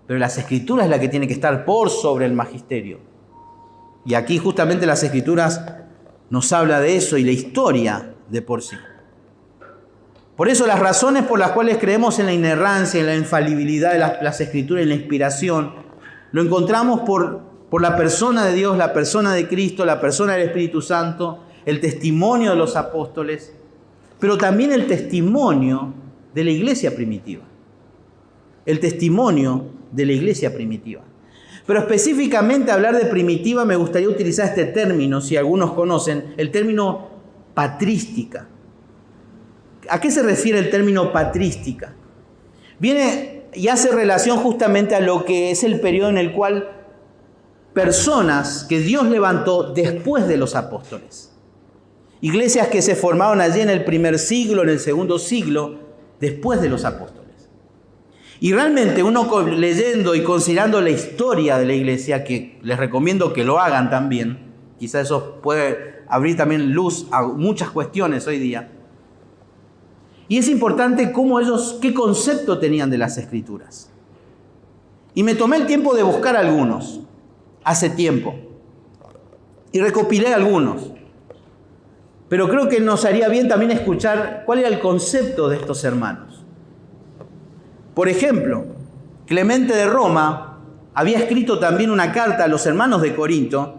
Pero las Escrituras es la que tiene que estar por sobre el magisterio. Y aquí justamente las Escrituras nos habla de eso y la historia de por sí. Por eso las razones por las cuales creemos en la inerrancia, en la infalibilidad de las Escrituras y la inspiración, lo encontramos por la persona de Dios, la persona de Cristo, la persona del Espíritu Santo, el testimonio de los apóstoles, pero también el testimonio de la iglesia primitiva. El testimonio de la iglesia primitiva. Pero específicamente hablar de primitiva me gustaría utilizar este término, si algunos conocen, el término patrística. ¿A qué se refiere el término patrística? Viene y hace relación justamente a lo que es el periodo en el cual personas que Dios levantó después de los apóstoles. Iglesias que se formaron allí en el primer siglo, en el segundo siglo, después de los apóstoles. Y realmente uno leyendo y considerando la historia de la iglesia, que les recomiendo que lo hagan también, quizás eso puede abrir también luz a muchas cuestiones hoy día. Y es importante cómo ellos, qué concepto tenían de las Escrituras. Y me tomé el tiempo de buscar algunos, hace tiempo. Y recopilé algunos. Pero creo que nos haría bien también escuchar cuál era el concepto de estos hermanos. Por ejemplo, Clemente de Roma había escrito también una carta a los hermanos de Corinto.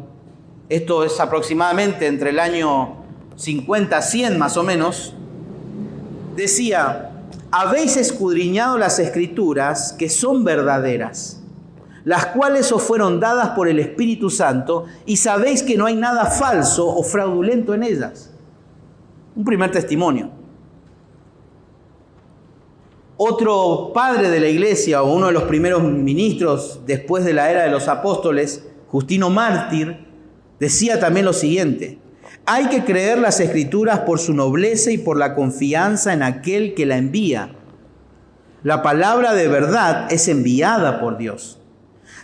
Esto es aproximadamente entre el año 50-100 más o menos. Decía, habéis escudriñado las Escrituras que son verdaderas, las cuales os fueron dadas por el Espíritu Santo, y sabéis que no hay nada falso o fraudulento en ellas. Un primer testimonio. Otro padre de la iglesia, o uno de los primeros ministros después de la era de los apóstoles, Justino Mártir, decía también lo siguiente: hay que creer las Escrituras por su nobleza y por la confianza en aquel que la envía. La palabra de verdad es enviada por Dios.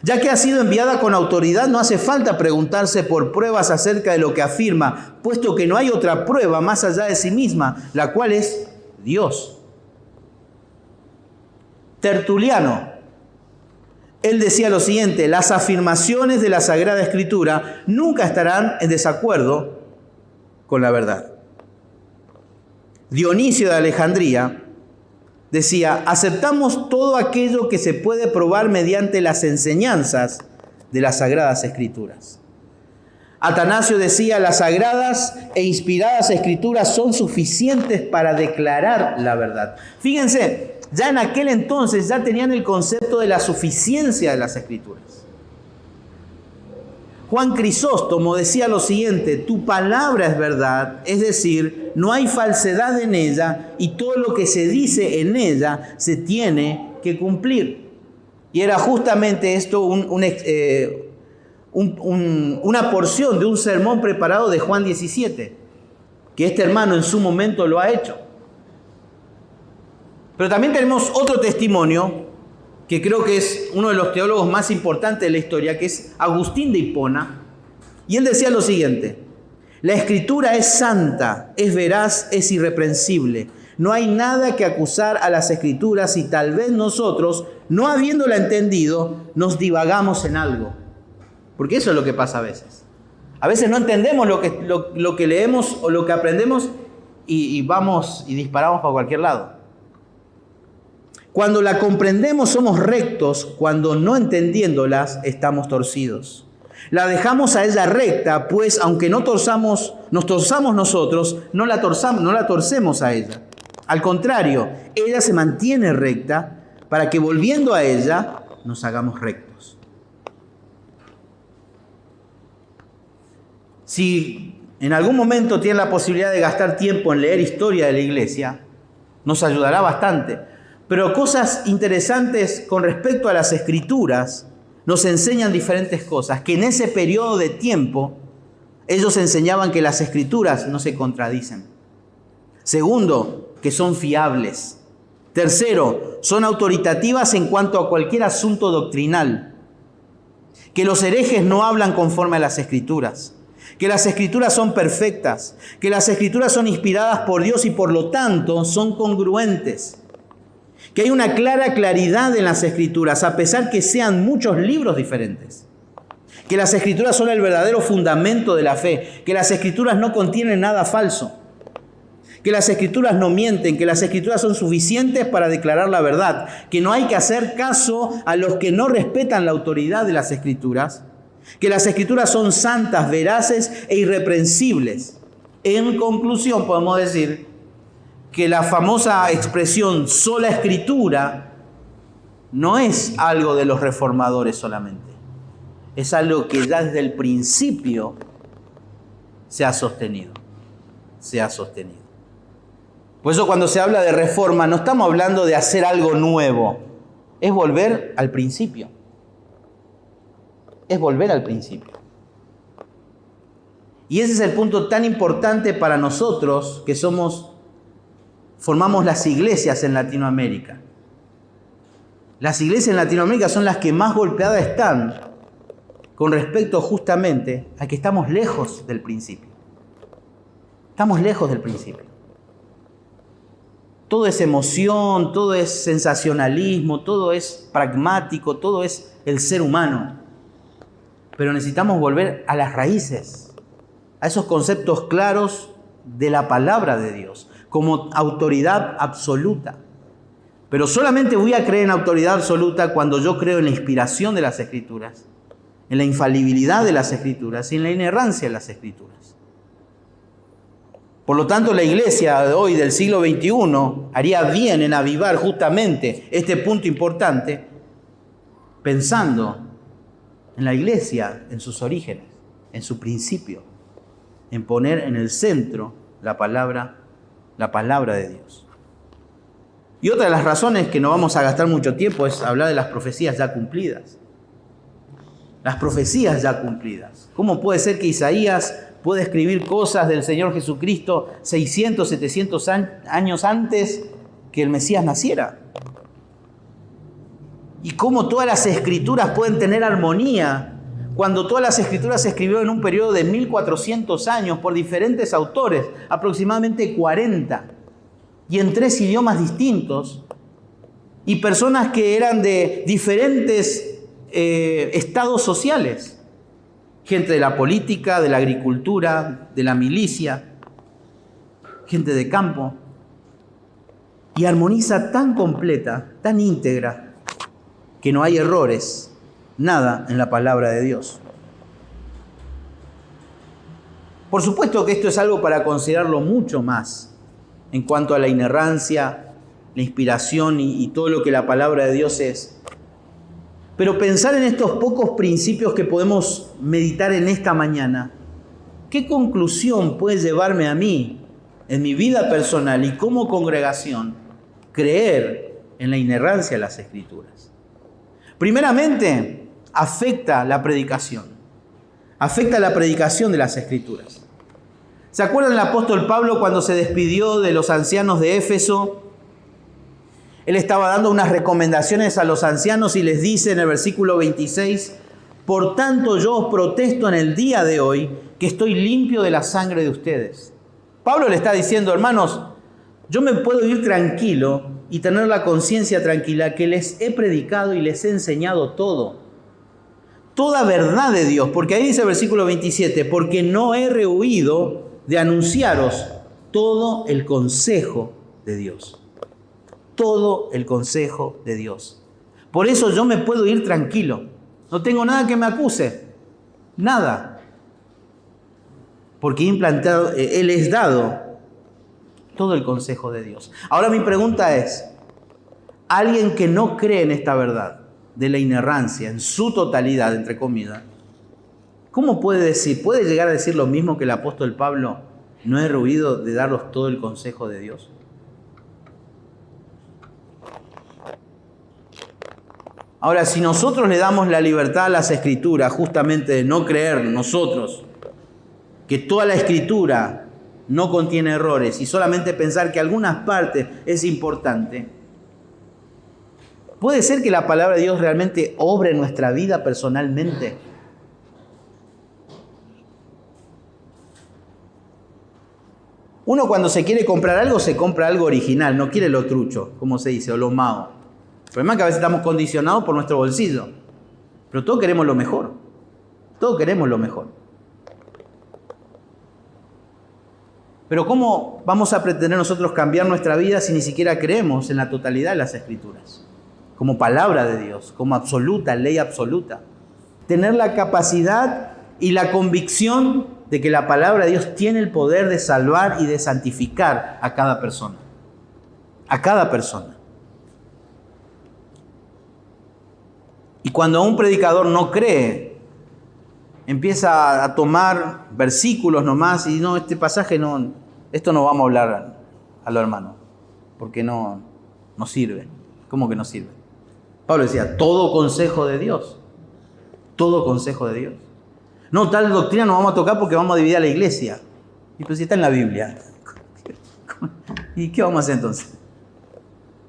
Ya que ha sido enviada con autoridad, no hace falta preguntarse por pruebas acerca de lo que afirma, puesto que no hay otra prueba más allá de sí misma, la cual es Dios. Tertuliano, él decía lo siguiente: las afirmaciones de la Sagrada Escritura nunca estarán en desacuerdo con la verdad. Dionisio de Alejandría decía: aceptamos todo aquello que se puede probar mediante las enseñanzas de las Sagradas Escrituras. Atanasio decía: las sagradas e inspiradas Escrituras son suficientes para declarar la verdad. Fíjense, ya en aquel entonces ya tenían el concepto de la suficiencia de las Escrituras. Juan Crisóstomo decía lo siguiente: tu palabra es verdad, es decir, no hay falsedad en ella y todo lo que se dice en ella se tiene que cumplir. Y era justamente esto una porción de un sermón preparado de Juan 17, que este hermano en su momento lo ha hecho. Pero también tenemos otro testimonio que creo que es uno de los teólogos más importantes de la historia, que es Agustín de Hipona. Y él decía lo siguiente: la Escritura es santa, es veraz, es irreprensible. No hay nada que acusar a las Escrituras y tal vez nosotros, no habiéndola entendido, nos divagamos en algo. Porque eso es lo que pasa a veces. A veces no entendemos lo que leemos o lo que aprendemos y vamos y disparamos para cualquier lado. Cuando la comprendemos somos rectos, cuando no entendiéndolas estamos torcidos. La dejamos a ella recta, pues aunque nos torzamos nosotros, no la torcemos a ella. Al contrario, ella se mantiene recta para que volviendo a ella nos hagamos rectos. Si en algún momento tienen la posibilidad de gastar tiempo en leer historia de la iglesia, nos ayudará bastante. Pero cosas interesantes con respecto a las Escrituras nos enseñan diferentes cosas. Que en ese periodo de tiempo ellos enseñaban que las Escrituras no se contradicen. Segundo, que son fiables. Tercero, son autoritativas en cuanto a cualquier asunto doctrinal. Que los herejes no hablan conforme a las Escrituras. Que las Escrituras son perfectas. Que las Escrituras son inspiradas por Dios y por lo tanto son congruentes. Que hay una claridad en las Escrituras, a pesar que sean muchos libros diferentes. Que las Escrituras son el verdadero fundamento de la fe. Que las Escrituras no contienen nada falso. Que las Escrituras no mienten. Que las Escrituras son suficientes para declarar la verdad. Que no hay que hacer caso a los que no respetan la autoridad de las Escrituras. Que las Escrituras son santas, veraces e irreprensibles. En conclusión, podemos decir que la famosa expresión sola Escritura no es algo de los reformadores solamente. Es algo que ya desde el principio se ha sostenido. Se ha sostenido. Por eso cuando se habla de reforma no estamos hablando de hacer algo nuevo. Es volver al principio. Es volver al principio. Y ese es el punto tan importante para nosotros que formamos las iglesias en Latinoamérica. Las iglesias en Latinoamérica son las que más golpeadas están con respecto justamente a que estamos lejos del principio. Estamos lejos del principio. Todo es emoción, todo es sensacionalismo, todo es pragmático, todo es el ser humano. Pero necesitamos volver a las raíces, a esos conceptos claros de la palabra de Dios, como autoridad absoluta. Pero solamente voy a creer en autoridad absoluta cuando yo creo en la inspiración de las Escrituras, en la infalibilidad de las Escrituras y en la inerrancia de las Escrituras. Por lo tanto, la iglesia de hoy, del siglo XXI, haría bien en avivar justamente este punto importante, pensando en la iglesia, en sus orígenes, en su principio, en poner en el centro la palabra de Dios. Y otra de las razones que no vamos a gastar mucho tiempo es hablar de las profecías ya cumplidas. Las profecías ya cumplidas. ¿Cómo puede ser que Isaías pueda escribir cosas del Señor Jesucristo 600, 700 años antes que el Mesías naciera? Y cómo todas las escrituras pueden tener armonía cuando todas las escrituras se escribieron en un periodo de 1400 años por diferentes autores, aproximadamente 40, y en 3 idiomas distintos, y personas que eran de diferentes estados sociales, gente de la política, de la agricultura, de la milicia, gente de campo, y armoniza tan completa, tan íntegra, que no hay errores, nada en la palabra de Dios. Por supuesto que esto es algo para considerarlo mucho más en cuanto a la inerrancia, la inspiración y todo lo que la palabra de Dios es. Pero pensar en estos pocos principios que podemos meditar en esta mañana, ¿qué conclusión puede llevarme a mí, en mi vida personal y como congregación, creer en la inerrancia de las Escrituras? Primeramente, afecta la predicación. Afecta la predicación de las Escrituras. ¿Se acuerdan del apóstol Pablo cuando se despidió de los ancianos de Éfeso? Él estaba dando unas recomendaciones a los ancianos y les dice en el versículo 26, por tanto yo os protesto en el día de hoy que estoy limpio de la sangre de ustedes. Pablo le está diciendo, hermanos, yo me puedo ir tranquilo y tener la conciencia tranquila que les he predicado y les he enseñado todo. Toda verdad de Dios, porque ahí dice el versículo 27, porque no he rehuido de anunciaros todo el consejo de Dios. Todo el consejo de Dios. Por eso yo me puedo ir tranquilo. No tengo nada que me acuse. Nada. Porque Él es dado todo el consejo de Dios. Ahora mi pregunta es, alguien que no cree en esta verdad de la inerrancia en su totalidad, entre comillas, ¿cómo puede llegar a decir lo mismo que el apóstol Pablo? No he rehuido de daros todo el consejo de Dios. Ahora, si nosotros le damos la libertad a las Escrituras, justamente de no creer nosotros que toda la Escritura no contiene errores y solamente pensar que algunas partes es importante, ¿puede ser que la palabra de Dios realmente obre en nuestra vida personalmente? Uno cuando se quiere comprar algo, se compra algo original, no quiere lo trucho, como se dice, o lo mao. El problema es que a veces estamos condicionados por nuestro bolsillo. Pero todos queremos lo mejor. Todos queremos lo mejor. Pero ¿cómo vamos a pretender nosotros cambiar nuestra vida si ni siquiera creemos en la totalidad de las Escrituras? Como palabra de Dios, como absoluta, ley absoluta. Tener la capacidad y la convicción de que la palabra de Dios tiene el poder de salvar y de santificar a cada persona. A cada persona. Y cuando un predicador no cree, empieza a tomar versículos nomás y no, este pasaje no, esto no vamos a hablar a los hermanos, porque no sirve. ¿Cómo que no sirve? Pablo decía, todo consejo de Dios. Todo consejo de Dios. No, tal doctrina no vamos a tocar porque vamos a dividir a la iglesia. Y pues si está en la Biblia. ¿Y qué vamos a hacer entonces?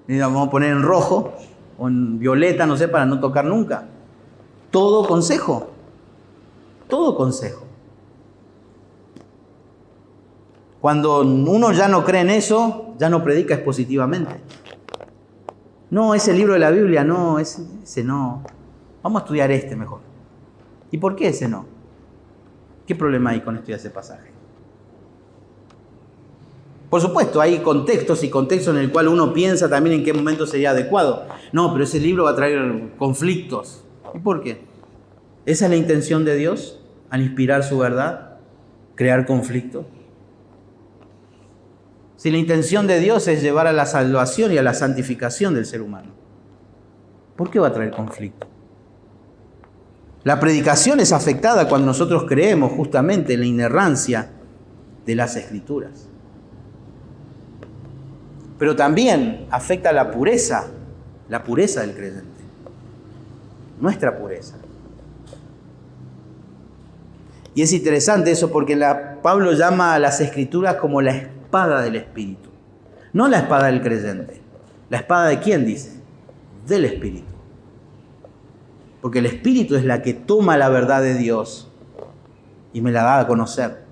Y la vamos a poner en rojo o en violeta, no sé, para no tocar nunca. Todo consejo. Todo consejo. Cuando uno ya no cree en eso, ya no predica expositivamente. No, ese libro de la Biblia, no, ese no. Vamos a estudiar este mejor. ¿Y por qué ese no? ¿Qué problema hay con estudiar ese pasaje? Por supuesto, hay contextos y contextos en el cual uno piensa también en qué momento sería adecuado. No, pero ese libro va a traer conflictos. ¿Y por qué? ¿Esa es la intención de Dios al inspirar su verdad? ¿Crear conflicto? Si la intención de Dios es llevar a la salvación y a la santificación del ser humano, ¿por qué va a traer conflicto? La predicación es afectada cuando nosotros creemos justamente en la inerrancia de las Escrituras. pero también afecta la pureza del creyente, nuestra pureza. Y es interesante eso porque Pablo llama a las Escrituras como la espada del Espíritu. No la espada del creyente. ¿La espada de quién dice? Del Espíritu. Porque el Espíritu es la que toma la verdad de Dios y me la da a conocer.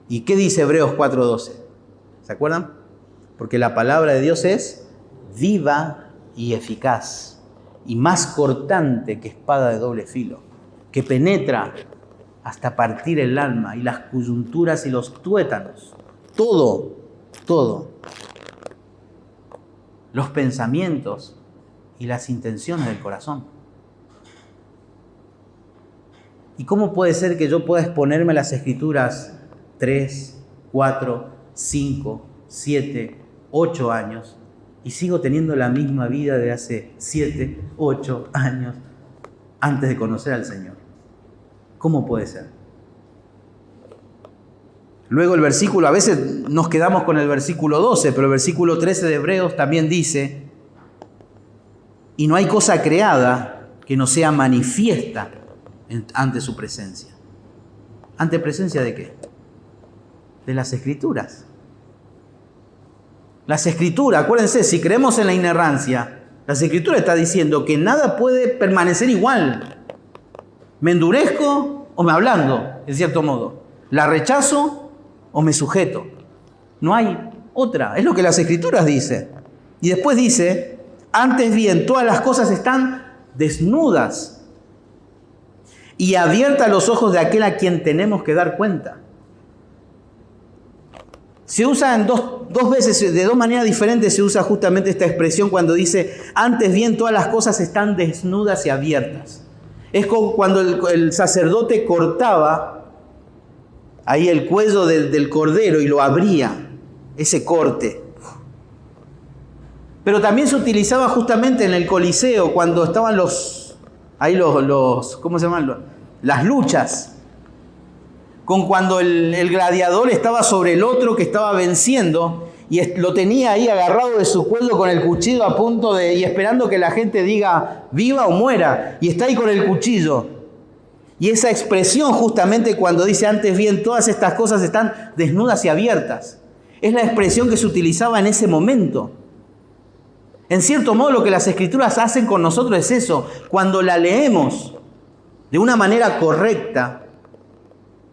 ¿Y qué dice Hebreos 4:12? ¿Se acuerdan? Porque la palabra de Dios es viva y eficaz y más cortante que espada de doble filo, que penetra hasta partir el alma y las coyunturas y los tuétanos. Todo. Los pensamientos y las intenciones del corazón. ¿Y cómo puede ser que yo pueda exponerme a las Escrituras 3, 4, 5, 7, 8 años y sigo teniendo la misma vida de hace 7, 8 años antes de conocer al Señor? ¿Cómo puede ser? Luego el versículo, a veces nos quedamos con el versículo 12, pero el versículo 13 de Hebreos también dice: y no hay cosa creada que no sea manifiesta ante su presencia. ¿Ante presencia de qué? De las Escrituras. Las Escrituras, acuérdense, si creemos en la inerrancia, las Escrituras está diciendo que nada puede permanecer igual. ¿Me endurezco o me ablando, en cierto modo? ¿La rechazo o me sujeto? No hay otra. Es lo que las Escrituras dicen. Y después dice: antes bien, todas las cosas están desnudas y abiertas a los ojos de aquel a quien tenemos que dar cuenta. Se usa en dos veces, de dos maneras diferentes se usa justamente esta expresión cuando dice: antes bien, todas las cosas están desnudas y abiertas. Es como cuando el sacerdote cortaba ahí el cuello del cordero y lo abría, ese corte. Pero también se utilizaba justamente en el Coliseo cuando estaban ¿cómo se llaman? Las luchas. Con cuando el gladiador estaba sobre el otro que estaba venciendo y lo tenía ahí agarrado de su cuello con el cuchillo a punto y esperando que la gente diga viva o muera, y está ahí con el cuchillo. Y esa expresión justamente cuando dice: antes bien, todas estas cosas están desnudas y abiertas, es la expresión que se utilizaba en ese momento. En cierto modo, lo que las Escrituras hacen con nosotros es eso. Cuando la leemos de una manera correcta,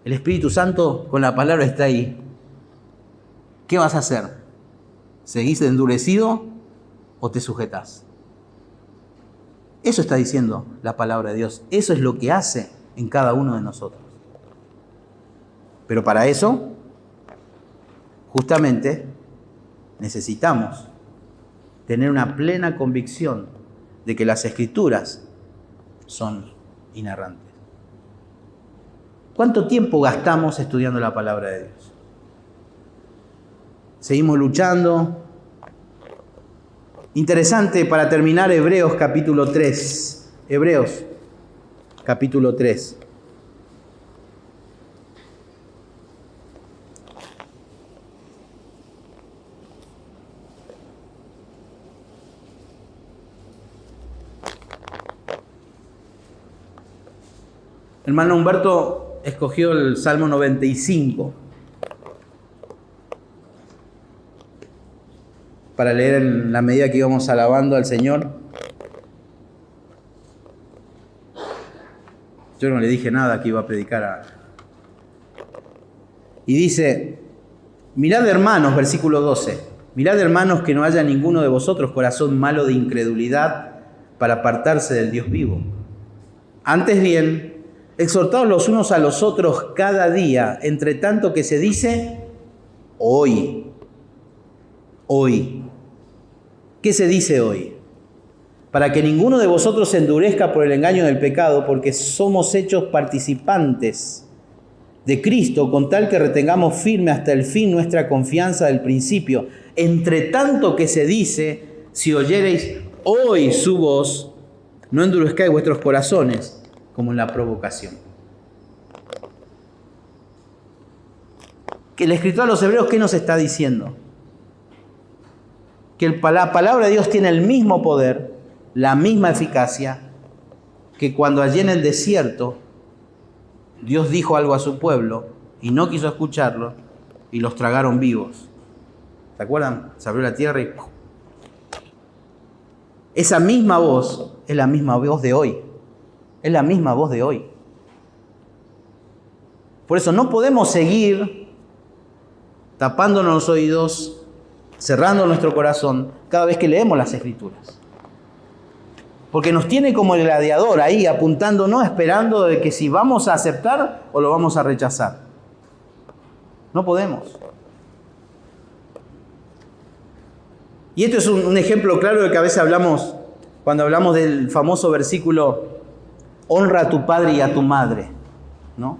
el Espíritu Santo con la palabra está ahí. ¿Qué vas a hacer? ¿Seguís endurecido o te sujetás? Eso está diciendo la palabra de Dios. Eso es lo que hace en cada uno de nosotros. Pero para eso, justamente, necesitamos tener una plena convicción de que las Escrituras son inerrantes. ¿Cuánto tiempo gastamos estudiando la palabra de Dios? Seguimos luchando. Interesante para terminar Hebreos capítulo 3. Hebreos capítulo 3. Hermano Humberto escogió el Salmo 95 para leer en la medida que íbamos alabando al Señor. Yo no le dije nada que iba a predicar Y dice: mirad, hermanos, versículo 12, mirad, hermanos, que no haya ninguno de vosotros corazón malo de incredulidad para apartarse del Dios vivo. Antes bien, exhortaos los unos a los otros cada día, entre tanto que se dice hoy. Hoy. ¿Qué se dice hoy? Para que ninguno de vosotros se endurezca por el engaño del pecado, porque somos hechos participantes de Cristo, con tal que retengamos firme hasta el fin nuestra confianza del principio. Entre tanto que se dice: si oyereis hoy su voz, no endurezcáis vuestros corazones, como en la provocación. Que el escritor a los hebreos, ¿qué nos está diciendo? que la palabra de Dios tiene el mismo poder, la misma eficacia, que cuando allí en el desierto Dios dijo algo a su pueblo y no quiso escucharlo y los tragaron vivos. ¿Se acuerdan? Se abrió la tierra y ¡pum! Esa misma voz es la misma voz de hoy. Es la misma voz de hoy. Por eso no podemos seguir tapándonos los oídos, cerrando nuestro corazón cada vez que leemos las Escrituras. Porque nos tiene como el gladiador ahí apuntándonos, esperando de que si vamos a aceptar o lo vamos a rechazar. No podemos. Y esto es un ejemplo claro de que a veces hablamos, cuando hablamos del famoso versículo, honra a tu padre y a tu madre, ¿no?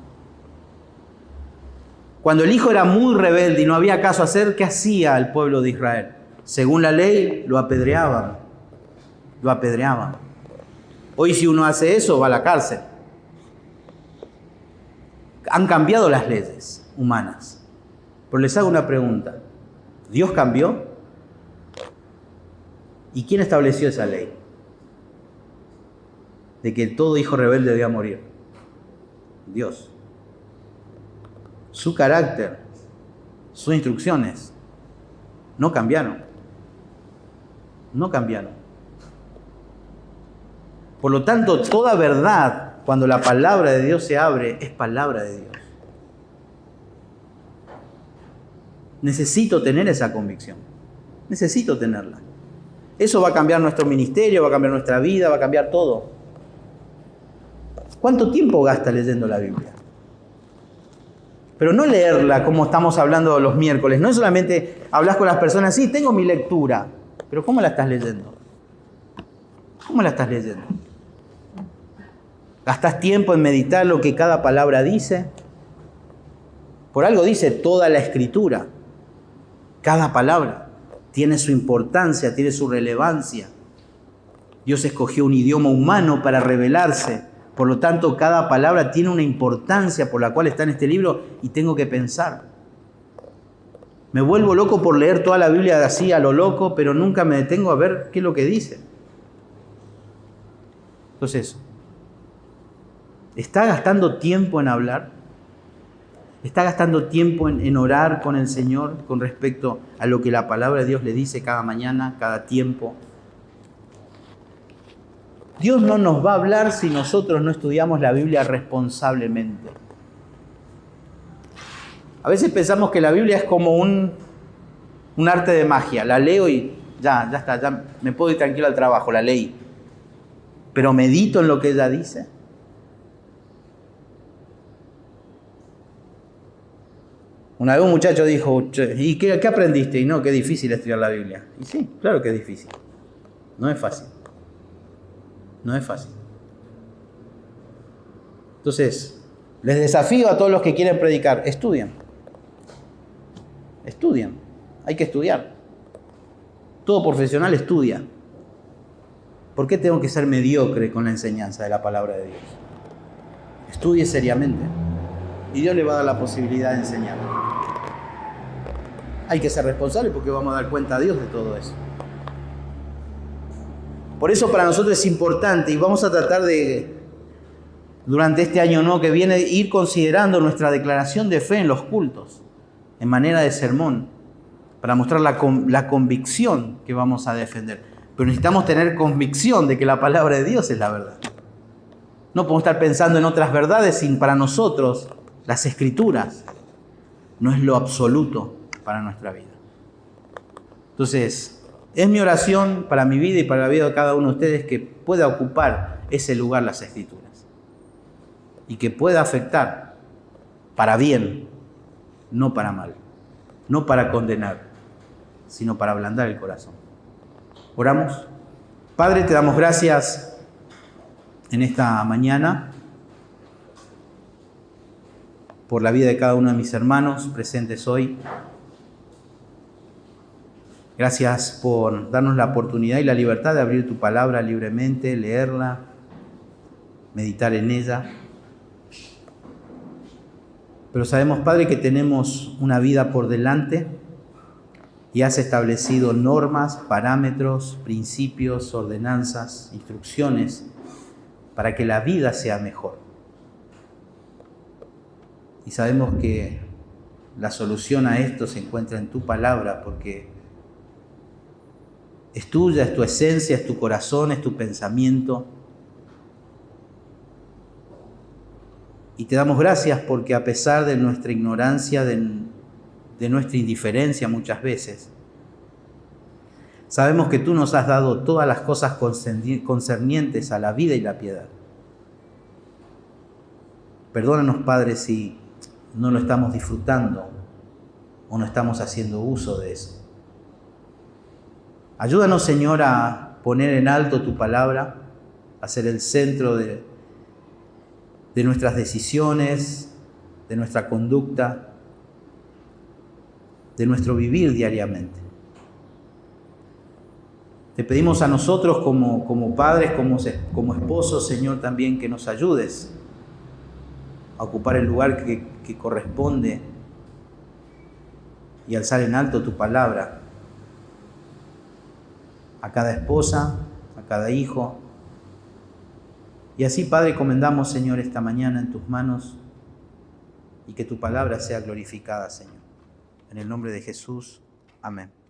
Cuando el hijo era muy rebelde y no había caso hacer, ¿qué hacía el pueblo de Israel? Según la ley, lo apedreaban. Lo apedreaban. Hoy si uno hace eso, va a la cárcel. Han cambiado las leyes humanas. Pero les hago una pregunta. ¿Dios cambió? ¿Y quién estableció esa ley? De que todo hijo rebelde debía morir. Dios. Su carácter, sus instrucciones, no cambiaron. No cambiaron. Por lo tanto, toda verdad, cuando la palabra de Dios se abre, es palabra de Dios. Necesito tener esa convicción. Necesito tenerla. Eso va a cambiar nuestro ministerio, va a cambiar nuestra vida, va a cambiar todo. ¿Cuánto tiempo gasta leyendo la Biblia? Pero no leerla como estamos hablando los miércoles. No es solamente hablas con las personas, sí, tengo mi lectura. Pero ¿cómo la estás leyendo? ¿Cómo la estás leyendo? ¿Gastas tiempo en meditar lo que cada palabra dice? Por algo dice toda la Escritura. Cada palabra tiene su importancia, tiene su relevancia. Dios escogió un idioma humano para revelarse. Por lo tanto, cada palabra tiene una importancia por la cual está en este libro y tengo que pensar. Me vuelvo loco por leer toda la Biblia así a lo loco, pero nunca me detengo a ver qué es lo que dice. Entonces, ¿está gastando tiempo en hablar? ¿Está gastando tiempo en orar con el Señor con respecto a lo que la palabra de Dios le dice cada mañana, cada tiempo? Dios no nos va a hablar si nosotros no estudiamos la Biblia responsablemente. A veces pensamos que la Biblia es como un arte de magia. La leo y ya está, ya me puedo ir tranquilo al trabajo, la leí. Pero medito en lo que ella dice. Una vez un muchacho dijo, ¿y qué aprendiste? Y no, qué difícil estudiar la Biblia. Y sí, claro que es difícil. No es fácil. No es fácil. Entonces, les desafío a todos los que quieren predicar, estudien. Estudien. Hay que estudiar. Todo profesional estudia. ¿Por qué tengo que ser mediocre con la enseñanza de la palabra de Dios? Estudie seriamente. Y Dios le va a dar la posibilidad de enseñar. Hay que ser responsable porque vamos a dar cuenta a Dios de todo eso. Por eso para nosotros es importante y vamos a tratar de, durante este año nuevo que viene, ir considerando nuestra declaración de fe en los cultos, en manera de sermón, para mostrar la convicción que vamos a defender. Pero necesitamos tener convicción de que la palabra de Dios es la verdad. No podemos estar pensando en otras verdades sin para nosotros las Escrituras no es lo absoluto para nuestra vida. Entonces, es mi oración para mi vida y para la vida de cada uno de ustedes que pueda ocupar ese lugar las Escrituras y que pueda afectar para bien, no para mal, no para condenar, sino para ablandar el corazón. Oramos. Padre, te damos gracias en esta mañana por la vida de cada uno de mis hermanos presentes hoy. Gracias por darnos la oportunidad y la libertad de abrir tu palabra libremente, leerla, meditar en ella. Pero sabemos, Padre, que tenemos una vida por delante y has establecido normas, parámetros, principios, ordenanzas, instrucciones para que la vida sea mejor. Y sabemos que la solución a esto se encuentra en tu palabra, porque es tuya, es tu esencia, es tu corazón, es tu pensamiento. Y te damos gracias porque a pesar de nuestra ignorancia, de nuestra indiferencia muchas veces, sabemos que tú nos has dado todas las cosas concernientes a la vida y la piedad. Perdónanos, Padre, si no lo estamos disfrutando o no estamos haciendo uso de eso. Ayúdanos, Señor, a poner en alto tu palabra, a ser el centro de nuestras decisiones, de nuestra conducta, de nuestro vivir diariamente. Te pedimos a nosotros como padres, como esposos, Señor, también que nos ayudes a ocupar el lugar que corresponde y alzar en alto tu palabra a cada esposa, a cada hijo. Y así, Padre, encomendamos, Señor, esta mañana en tus manos y que tu palabra sea glorificada, Señor. En el nombre de Jesús. Amén.